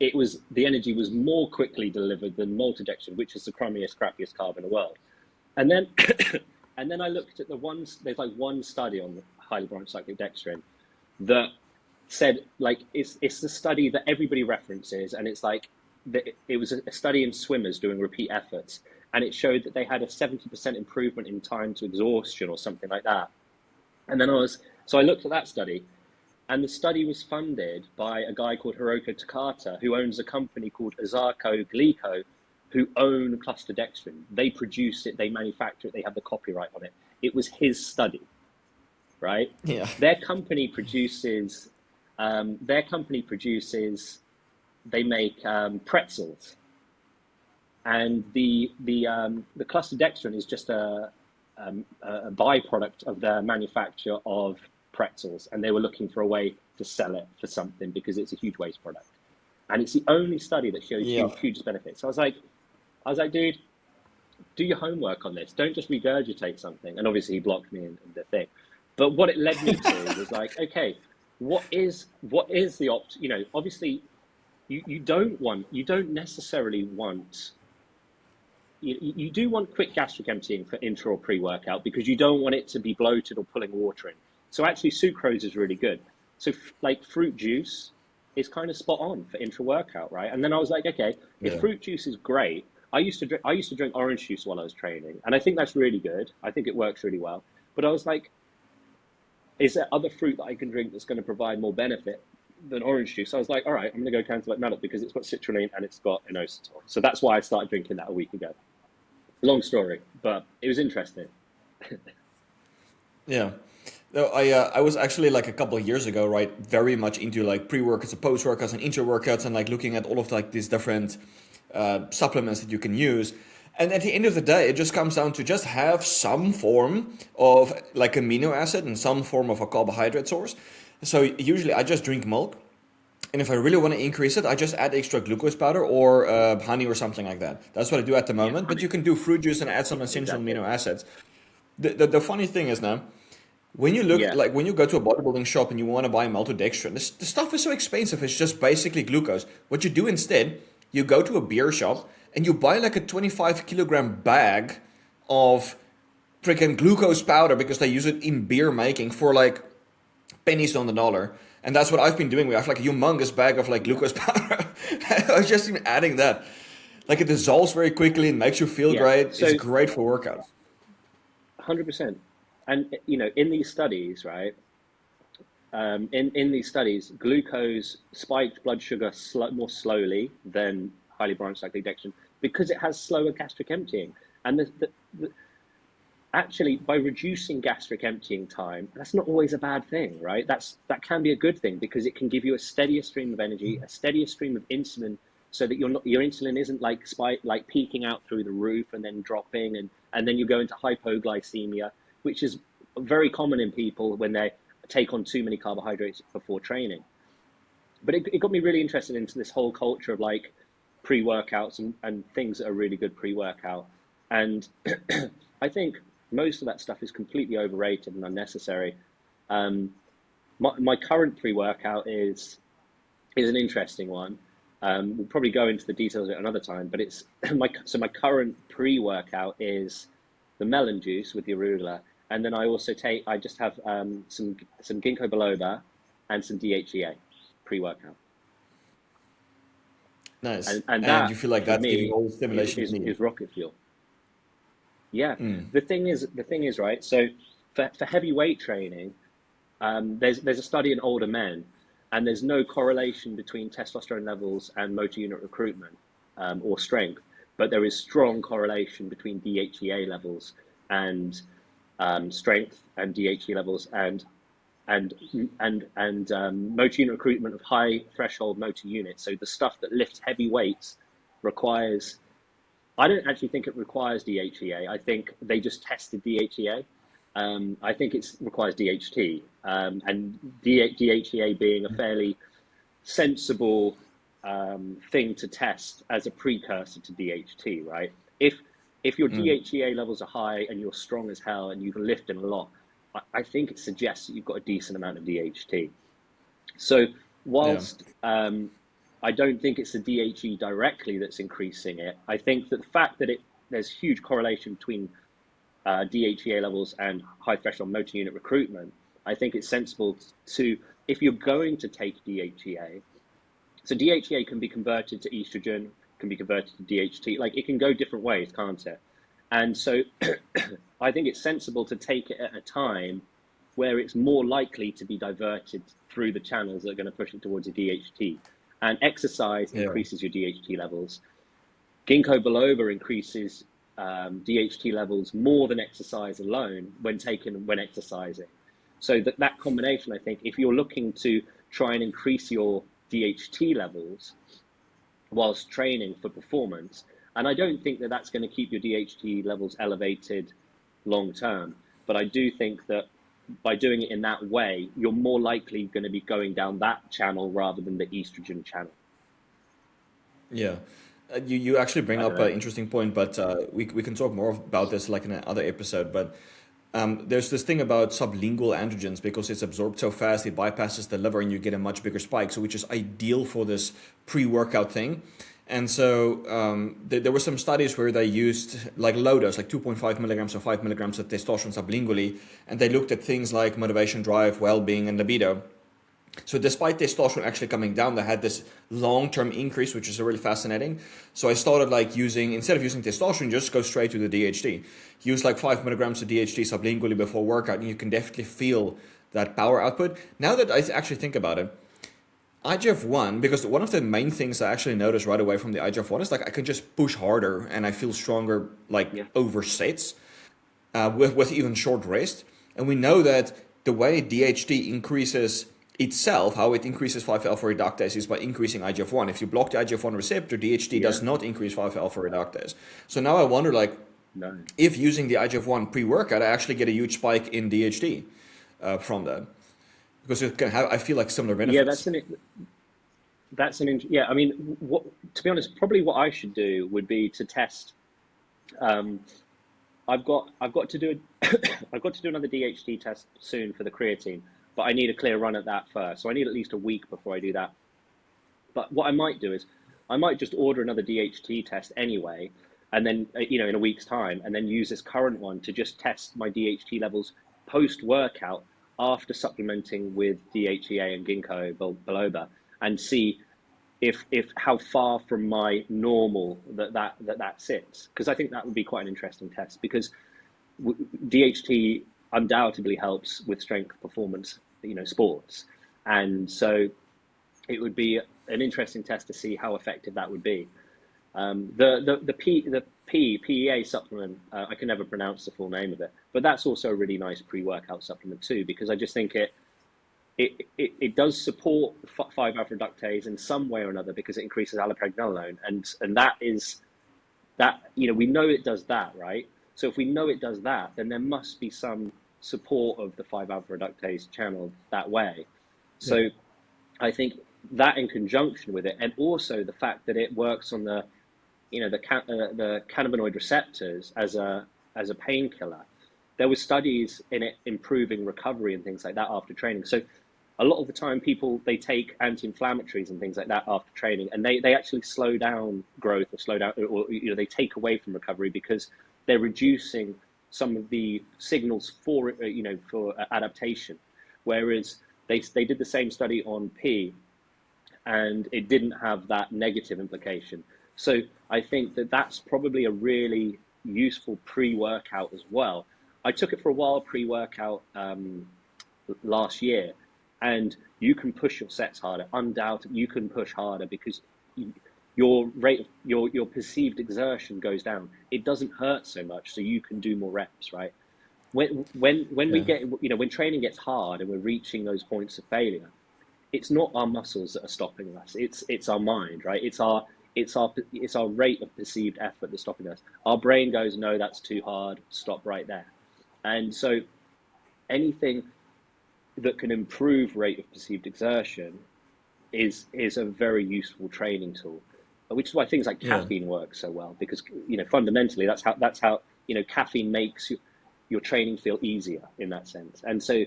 the energy was more quickly delivered than maltodextrin, which is the crummiest, crappiest carb in the world. And then, and then I looked at there's like one study on highly branched cyclic dextrin that said, like, it's the study that everybody references, and it's like, it was a study in swimmers doing repeat efforts, and it showed that they had a 70% improvement in time to exhaustion or something like that. And then I looked at that study, and the study was funded by a guy called Hiroko Takata, who owns a company called Azarco Glico, who own cluster dextrin. They produce it, they manufacture it, they have the copyright on it. It was his study, right? Yeah. Their company produces, they make pretzels, and the cluster dextrin is just a byproduct of their manufacture of pretzels, and they were looking for a way to sell it for something because it's a huge waste product, and it's the only study that shows huge benefits. So I was like, dude, do your homework on this. Don't just regurgitate something. And obviously he blocked me in the thing. But what it led me to was like, okay, what is the obviously you don't necessarily want, you do want quick gastric emptying for intra or pre-workout, because you don't want it to be bloated or pulling water in. So actually sucrose is really good. So like fruit juice is kind of spot on for intra workout, right? And then I was like, okay, if fruit juice is great, I used to drink orange juice while I was training, and I think that's really good. I think it works really well. But I was like, is there other fruit that I can drink that's going to provide more benefit than orange juice? So I was like, all right, I'm going to go cantaloupe nut because it's got citrulline and it's got inositol. So that's why I started drinking that a week ago. Long story, but it was interesting. Yeah. No, I was actually like a couple of years ago, right, very much into like pre-workouts and post-workouts and intra-workouts, and like looking at all of like these different supplements that you can use. And at the end of the day, it just comes down to just have some form of like amino acid and some form of a carbohydrate source. So usually I just drink milk. And if I really want to increase it, I just add extra glucose powder or honey or something like that. That's what I do at the moment. But you can do fruit juice and add some essential amino acids. The funny thing is now, when you look, like when you go to a bodybuilding shop and you want to buy maltodextrin, the stuff is so expensive. It's just basically glucose. What you do instead, you go to a beer shop and you buy like a 25 kilogram bag of freaking glucose powder, because they use it in beer making for like pennies on the dollar. And that's what I've been doing. We have like a humongous bag of like glucose powder. I was just even adding that. Like it dissolves very quickly and makes you feel great. So, it's great for workouts. 100%. And in these studies, right? In these studies, glucose spiked blood sugar more slowly than highly branched cyclic dextrin because it has slower gastric emptying. And actually, by reducing gastric emptying time, that's not always a bad thing, right? That can be a good thing, because it can give you a steadier stream of energy, a steadier stream of insulin, so that your insulin isn't like peaking out through the roof and then dropping, and then you go into hypoglycemia, which is very common in people when they take on too many carbohydrates before training. But it got me really interested into this whole culture of like pre-workouts and things that are really good pre-workout. And I think most of that stuff is completely overrated and unnecessary. My current pre-workout is an interesting one. We'll probably go into the details of it another time, but it's my current pre-workout is the melon juice with the arugula, and then I just have some ginkgo biloba and some DHEA pre-workout. Nice. And that, you feel like that's giving all the stimulation is rocket fuel. Yeah. The thing is, right, so for heavy weight training, there's a study in older men and there's no correlation between testosterone levels and motor unit recruitment or strength, but there is strong correlation between DHEA levels and strength and DHEA levels and motor unit recruitment of high threshold motor units. So the stuff that lifts heavy weights requires. I don't actually think it requires DHEA. I think they just tested DHEA. I think it requires DHT, and DHEA being a fairly sensible thing to test as a precursor to DHT, right? If your DHEA levels are high and you're strong as hell and you can lift in a lot, I think it suggests that you've got a decent amount of DHT. So whilst I don't think it's the DHE directly that's increasing it, I think that the fact that there's huge correlation between DHEA levels and high threshold motor unit recruitment, I think it's sensible to, if you're going to take DHEA, so DHEA can be converted to estrogen, can be converted to DHT, like it can go different ways, can't it? And so I think it's sensible to take it at a time where it's more likely to be diverted through the channels that are going to push it towards a DHT. And exercise increases your DHT levels. Ginkgo biloba increases DHT levels more than exercise alone when taken when exercising. So that combination, I think, if you're looking to try and increase your DHT levels whilst training for performance, and I don't think that that's going to keep your DHT levels elevated long term, but I do think that by doing it in that way, you're more likely going to be going down that channel rather than the estrogen channel. Yeah. You actually bring up an interesting point, but we can talk more about this like in another episode. But there's this thing about sublingual androgens, because it's absorbed so fast, it bypasses the liver and you get a much bigger spike, so which is ideal for this pre-workout thing. And so there were some studies where they used like low dose, like 2.5 milligrams or 5 milligrams of testosterone sublingually, and they looked at things like motivation, drive, well-being, and libido. So despite testosterone actually coming down, they had this long-term increase, which is really fascinating. So I started like instead of using testosterone, just go straight to the DHT. Use like 5 milligrams of DHT sublingually before workout, and you can definitely feel that power output. Now that I actually think about it, IGF-1, because one of the main things I actually noticed right away from the IGF-1 is like I can just push harder and I feel stronger over sets with even short rest. And we know that the way DHT increases itself, how it increases 5-alpha reductase is by increasing IGF-1. If you block the IGF-1 receptor, DHT does not increase 5-alpha reductase. So now I wonder, if using the IGF-1 pre-workout, I actually get a huge spike in DHT from that, because it can have, I feel like, similar benefits. Yeah, I mean, to be honest, probably what I should do would be to test. I've got to do I've got to do another DHT test soon for the creatine, but I need a clear run at that first. So I need at least a week before I do that. But what I might do is I might just order another DHT test anyway, and then in a week's time, and then use this current one to just test my DHT levels post workout after supplementing with DHEA and ginkgo biloba, and see if how far from my normal that sits, because I think that would be quite an interesting test, because DHT undoubtedly helps with strength performance, sports, and so it would be an interesting test to see how effective that would be. The PEA supplement, I can never pronounce the full name of it, but that's also a really nice pre-workout supplement too, because I just think it does support 5-alpha reductase in some way or another, because it increases allopregnanolone, and that is that, we know it does that, right? So if we know it does that, then there must be some support of the 5-alpha reductase channel that way. So I think that, in conjunction with it, and also the fact that it works on the cannabinoid receptors as a painkiller. There were studies in it improving recovery and things like that after training. So a lot of the time people, they take anti-inflammatories and things like that after training, and they actually slow down growth or slow down, or they take away from recovery, because they're reducing some of the signals for adaptation. Whereas they did the same study on P, and it didn't have that negative implication. So I think that that's probably a really useful pre-workout as well. I took it for a while pre-workout last year, and you can push your sets harder. Undoubtedly, you can push harder because your rate of your perceived exertion goes down. It doesn't hurt so much, so you can do more reps, right? When we Yeah. get, when training gets hard and we're reaching those points of failure, it's not our muscles that are stopping us. It's our mind, right? It's our rate of perceived effort that's stopping us. Our brain goes, no, that's too hard. Stop right there. And so anything that can improve rate of perceived exertion is a very useful training tool, which is why things like Yeah. caffeine work so well, because fundamentally that's how caffeine makes your training feel easier in that sense. And so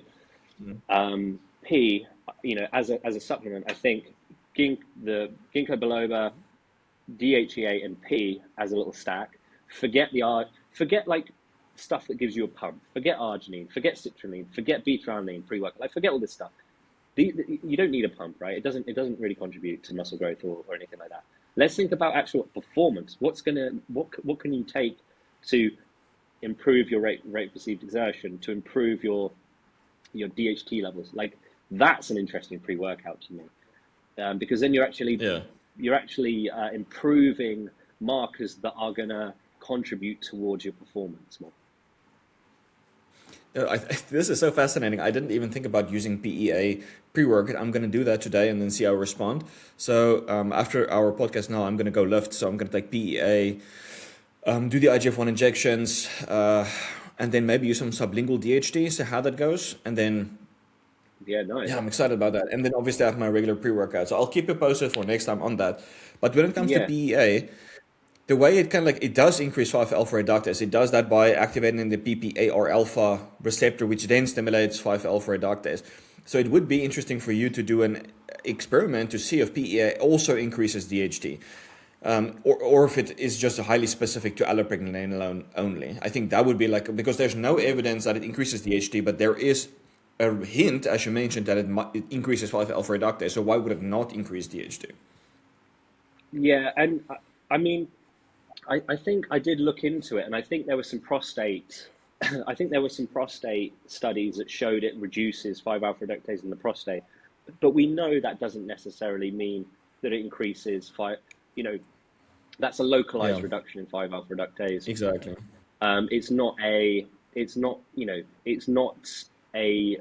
P, as a supplement, I think the ginkgo biloba, DHEA, and P as a little stack. Forget like stuff that gives you a pump. Forget arginine. Forget citrulline. Forget beta-alanine pre-workout. Like forget all this stuff. You don't need a pump, right? It doesn't really contribute to muscle growth or anything like that. Let's think about actual performance. What can you take to improve your rate of perceived exertion, to improve your DHT levels? Like that's an interesting pre-workout to me, because then Yeah. you're actually improving markers that are going to contribute towards your performance more. This is so fascinating. I didn't even think about using PEA pre-workout. I'm going to do that today and then see how I respond. So after our podcast now, I'm going to go lift. So I'm going to take PEA, do the IGF-1 injections, and then maybe use some sublingual DHT, see how that goes. And then, Yeah, nice. yeah, I'm excited about that. And then obviously I have my regular pre-workout. So I'll keep you posted for next time on that. But when it comes to Yeah, PEA, the way it kind of like it does increase 5-alpha reductase. It does that by activating the PPAR alpha receptor, which then stimulates 5-alpha reductase. So it would be interesting for you to do an experiment to see if PEA also increases DHT, or if it is just highly specific to allopregnanolone alone only. I think that would be like, because there's no evidence that it increases DHT, but there is a hint, as you mentioned, that it increases 5-alpha reductase. So why would it not increase DHT? yeah, and I mean, I think I did look into it, and I think there was some prostate. I think there were some prostate studies that showed it reduces 5-alpha reductase in the prostate, but we know that doesn't necessarily mean that it increases five. You know, that's a localized Yeah, reduction in 5-alpha reductase. exactly. It's not a. It's not. It's not a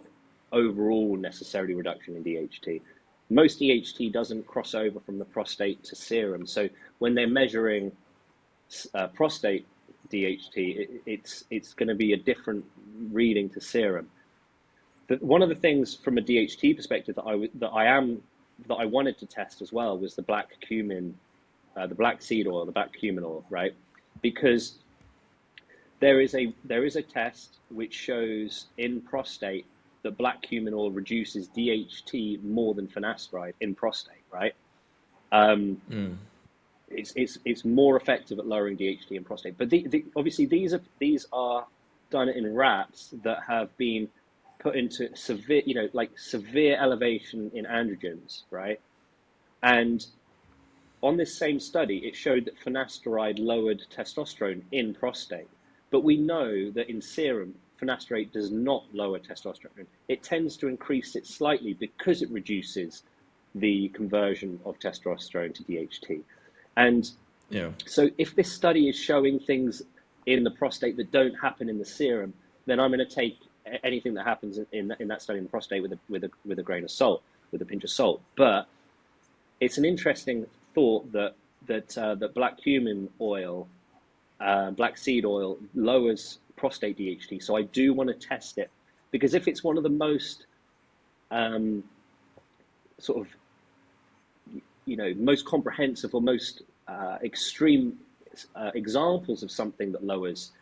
overall necessarily reduction in DHT. Most DHT doesn't cross over from the prostate to serum. So when they're measuring prostate DHT, it's going to be a different reading to serum. But one of the things from a DHT perspective that I wanted to test as well was the black cumin, the black seed oil, the black cumin oil, right? Because there is a test which shows in prostate that black cumin oil reduces DHT more than finasteride in prostate, right? Um, it's more effective at lowering DHT in prostate. But obviously these are done in rats that have been put into severe, like severe elevation in androgens, right? And on this same study, it showed that finasteride lowered testosterone in prostate. But we know that in serum, finasteride does not lower testosterone. It tends to increase it slightly because it reduces the conversion of testosterone to DHT. And Yeah. so if this study is showing things in the prostate that don't happen in the serum, then I'm going to take anything that happens in that study in the prostate with a grain of salt, with a pinch of salt. But it's an interesting thought that black cumin oil, black seed oil, lowers prostate DHT. So I do want to test it, because if it's one of the most um, sort of most comprehensive or most extreme examples of something that lowers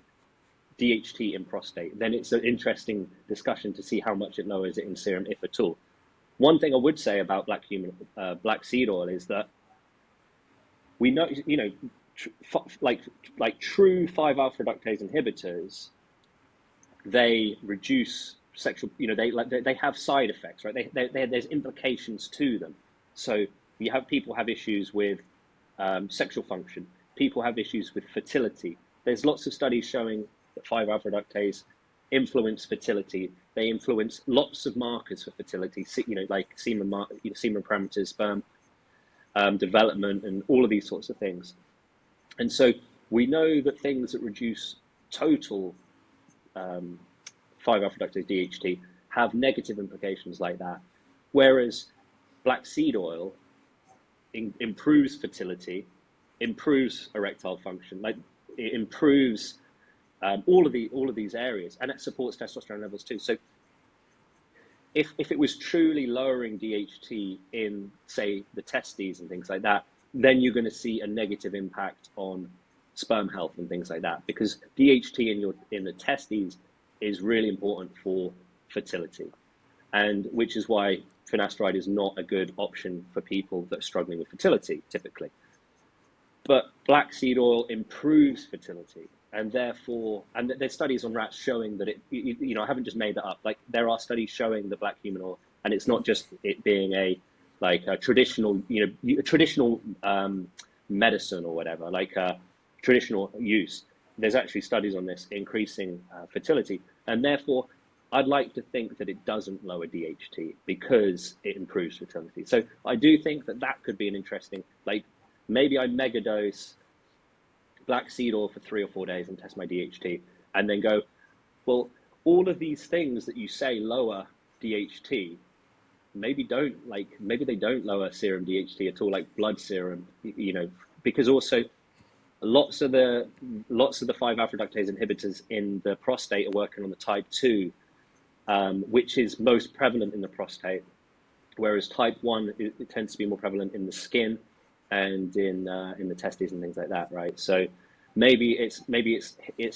DHT in prostate, then it's an interesting discussion to see how much it lowers it in serum, if at all. One thing I would say about black seed oil is that we know, like true 5-alpha reductase inhibitors, they reduce sexual, they have side effects, right? There's implications to them. So people have issues with sexual function. People have issues with fertility. There's lots of studies showing that 5-alpha reductase influence fertility. They influence lots of markers for fertility, like semen parameters, sperm development, and all of these sorts of things. And so we know that things that reduce total 5-alpha reductase DHT have negative implications like that. Whereas black seed oil improves fertility, improves erectile function, like it improves all of these areas, and it supports testosterone levels too. So if it was truly lowering DHT in, say, the testes and things like that, then you're going to see a negative impact on sperm health and things like that, because DHT in the testes is really important for fertility, and which is why finasteride is not a good option for people that are struggling with fertility typically. But black seed oil improves fertility, and therefore, and there's studies on rats showing that I haven't just made that up. Like, there are studies showing that black human oil, and it's not just it being a traditional, traditional medicine or whatever, like traditional use. There's actually studies on this increasing fertility, and therefore, I'd like to think that it doesn't lower DHT because it improves fertility. So I do think that could be an interesting, like, maybe I megadose black seed oil for 3 or 4 days and test my DHT, and then go, well, all of these things that you say lower DHT, maybe they don't lower serum DHT at all, like blood serum, because also lots of the 5-alpha reductase inhibitors in the prostate are working on the type 2, which is most prevalent in the prostate, whereas type 1 it tends to be more prevalent in the skin and in the testes and things like that, right? So maybe it's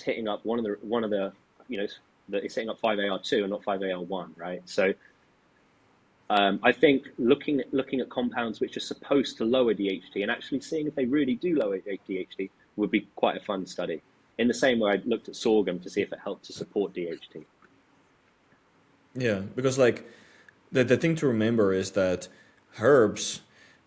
hitting up one of the it's hitting up 5AR2 and not 5AR1, right? So I think looking at compounds which are supposed to lower DHT and actually seeing if they really do lower DHT would be quite a fun study. In the same way I looked at sorghum to see if it helped to support DHT. Yeah, because like the thing to remember is that herbs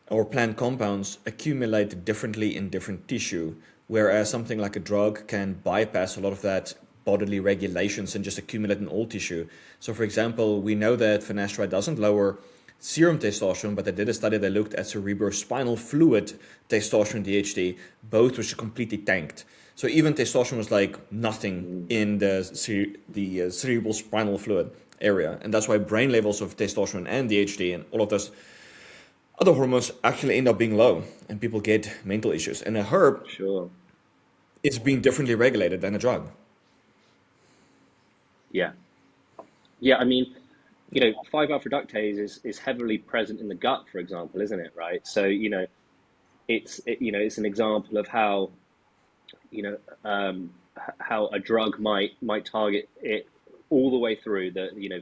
or plant compounds accumulate differently in different tissue, whereas something like a drug can bypass a lot of that bodily regulations and just accumulate in all tissue. So for example, we know that finasteride doesn't lower serum testosterone, but they did a study that looked at cerebrospinal fluid testosterone DHT, both which are completely tanked. So even testosterone was like nothing in the cerebral spinal fluid area. And that's why brain levels of testosterone and DHT and all of those other hormones actually end up being low and people get mental issues. And a herb is being differently regulated than a drug. Yeah. Yeah, I mean, 5-alpha reductase is heavily present in the gut, for example, isn't it, right? So, it's an example of how, how a drug might target it all the way through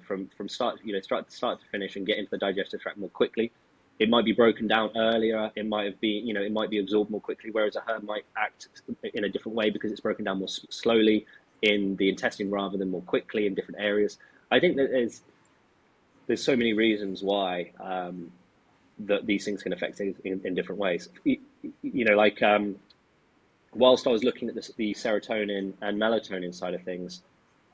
from start to finish and get into the digestive tract more quickly. It might be broken down earlier. It might be absorbed more quickly, whereas a herb might act in a different way because it's broken down more slowly in the intestine rather than more quickly in different areas. I think that there's so many reasons why that these things can affect things in different ways. Whilst I was looking at the serotonin and melatonin side of things,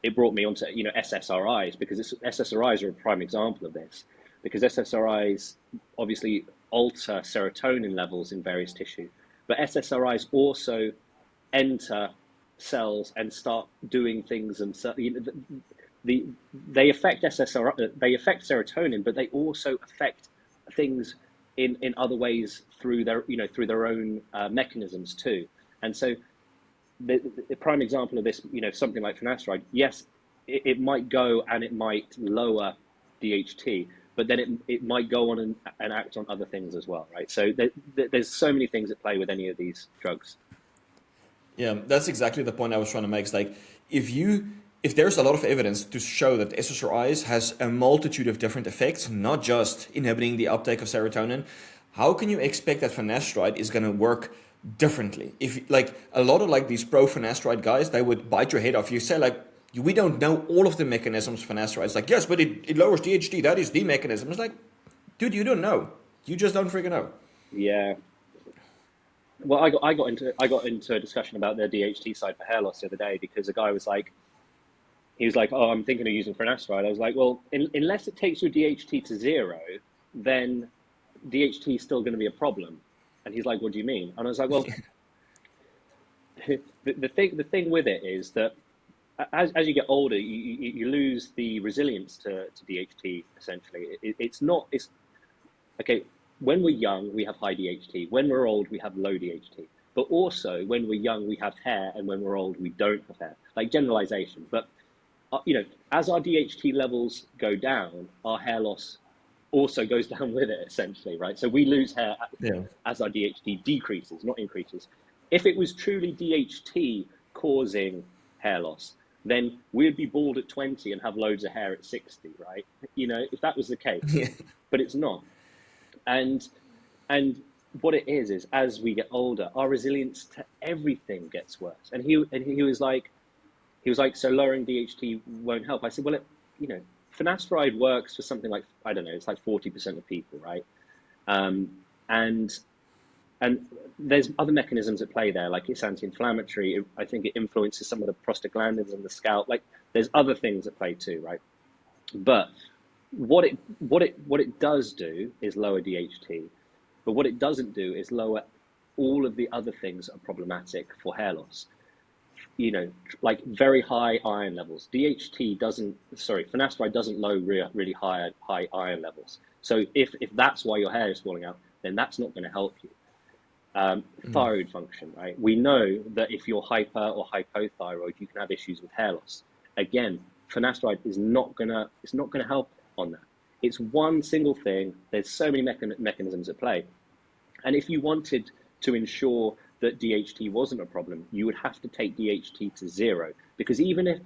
it brought me onto SSRIs, because SSRIs are a prime example of this, because SSRIs obviously alter serotonin levels in various tissue, but SSRIs also enter cells and start doing things themselves. They affect serotonin, but they also affect things in other ways through their own mechanisms too. And so the prime example of this, something like finasteride, yes, it might go and it might lower DHT, but then it might go on and act on other things as well, right? So there's so many things at play with any of these drugs. Yeah, that's exactly the point I was trying to make. It's like, if there's a lot of evidence to show that SSRIs has a multitude of different effects, not just inhibiting the uptake of serotonin, how can you expect that finasteride is going to work differently? If like a lot of like these pro-finasteride guys, they would bite your head off. You say like, we don't know all of the mechanisms for finasteride. It's like, yes, but it lowers DHT. That is the mechanism. It's like, dude, you don't know. You just don't freaking know. Yeah. Well, I got into a discussion about the DHT side for hair loss the other day, because a guy was like, he was like, "Oh, I'm thinking of using finasteride." I was like, "Well, unless it takes your DHT to zero, then DHT is still going to be a problem." And he's like, "What do you mean?" And I was like, "Well, the thing with it is that as you get older, you lose the resilience to DHT. Essentially, it's okay. When we're young, we have high DHT. When we're old, we have low DHT. But also, when we're young, we have hair, and when we're old, we don't have hair. Like generalization, but as our DHT levels go down, our hair loss also goes down with it, essentially, right? So we lose hair Yeah. as our DHT decreases, not increases. If it was truly DHT causing hair loss, then we'd be bald at 20 and have loads of hair at 60, right? If that was the case, Yeah. but it's not. And and what it is as we get older, our resilience to everything gets worse. And he was like, so lowering DHT won't help. I said, well, finasteride works for something like, I don't know, it's like 40% of people, right? And and there's other mechanisms at play there, like it's anti-inflammatory. I think it influences some of the prostaglandins in the scalp. Like there's other things at play too, right? But what it does do is lower DHT, but what it doesn't do is lower all of the other things that are problematic for hair loss. Like very high iron levels. Finasteride doesn't lower really high iron levels. So if that's why your hair is falling out, then that's not going to help you. Thyroid function, right? We know that if you're hyper or hypothyroid, you can have issues with hair loss. Again, finasteride is not gonna help on that. It's one single thing. There's so many mechanisms at play, and if you wanted to ensure that DHT wasn't a problem, you would have to take DHT to zero. Because even if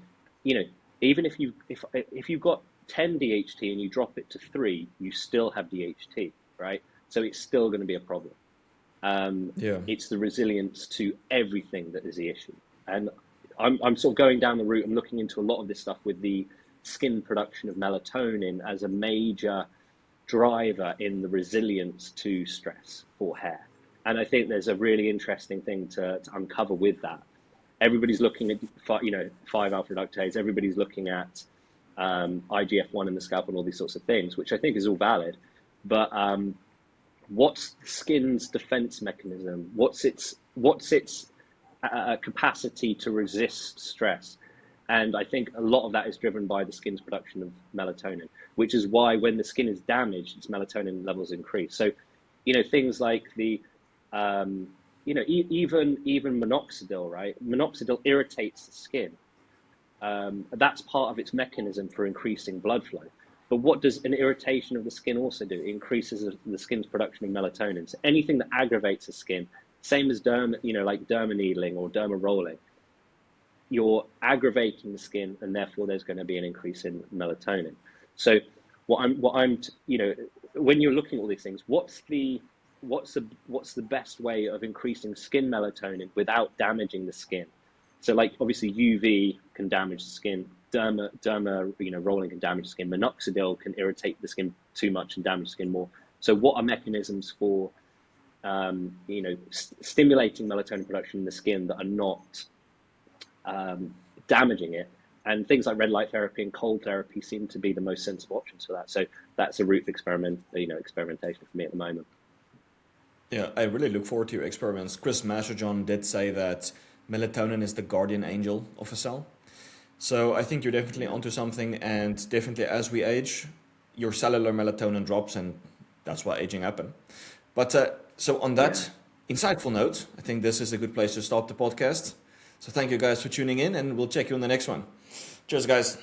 you've got 10 DHT and you drop it to 3, you still have DHT, right? So it's still going to be a problem. Yeah. It's the resilience to everything that is the issue. And I'm sort of going down the route. I'm looking into a lot of this stuff with the skin production of melatonin as a major driver in the resilience to stress for hair. And I think there's a really interesting thing to uncover with that. Everybody's looking at 5-alpha reductase. Everybody's looking at IGF-1 in the scalp and all these sorts of things, which I think is all valid. But what's the skin's defense mechanism? What's its capacity to resist stress? And I think a lot of that is driven by the skin's production of melatonin, which is why when the skin is damaged, its melatonin levels increase. So, things like even minoxidil, right? Minoxidil irritates the skin. That's part of its mechanism for increasing blood flow. But what does an irritation of the skin also do? It increases the skin's production of melatonin. So anything that aggravates the skin, same as like derma needling or derma rolling, you're aggravating the skin, and therefore there's going to be an increase in melatonin. So when you're looking at all these things, what's the best way of increasing skin melatonin without damaging the skin? So like obviously UV can damage the skin, derma rolling can damage the skin, minoxidil can irritate the skin too much and damage the skin more. So what are mechanisms for stimulating melatonin production in the skin that are not damaging it? And things like red light therapy and cold therapy seem to be the most sensible options for that. So that's a route of experimentation for me at the moment. Yeah, I really look forward to your experiments. Chris Masterjohn did say that melatonin is the guardian angel of a cell. So I think you're definitely onto something, and definitely as we age, your cellular melatonin drops, and that's why aging happens. But so on that insightful note, I think this is a good place to stop the podcast. So thank you guys for tuning in, and we'll check you on the next one. Cheers, guys.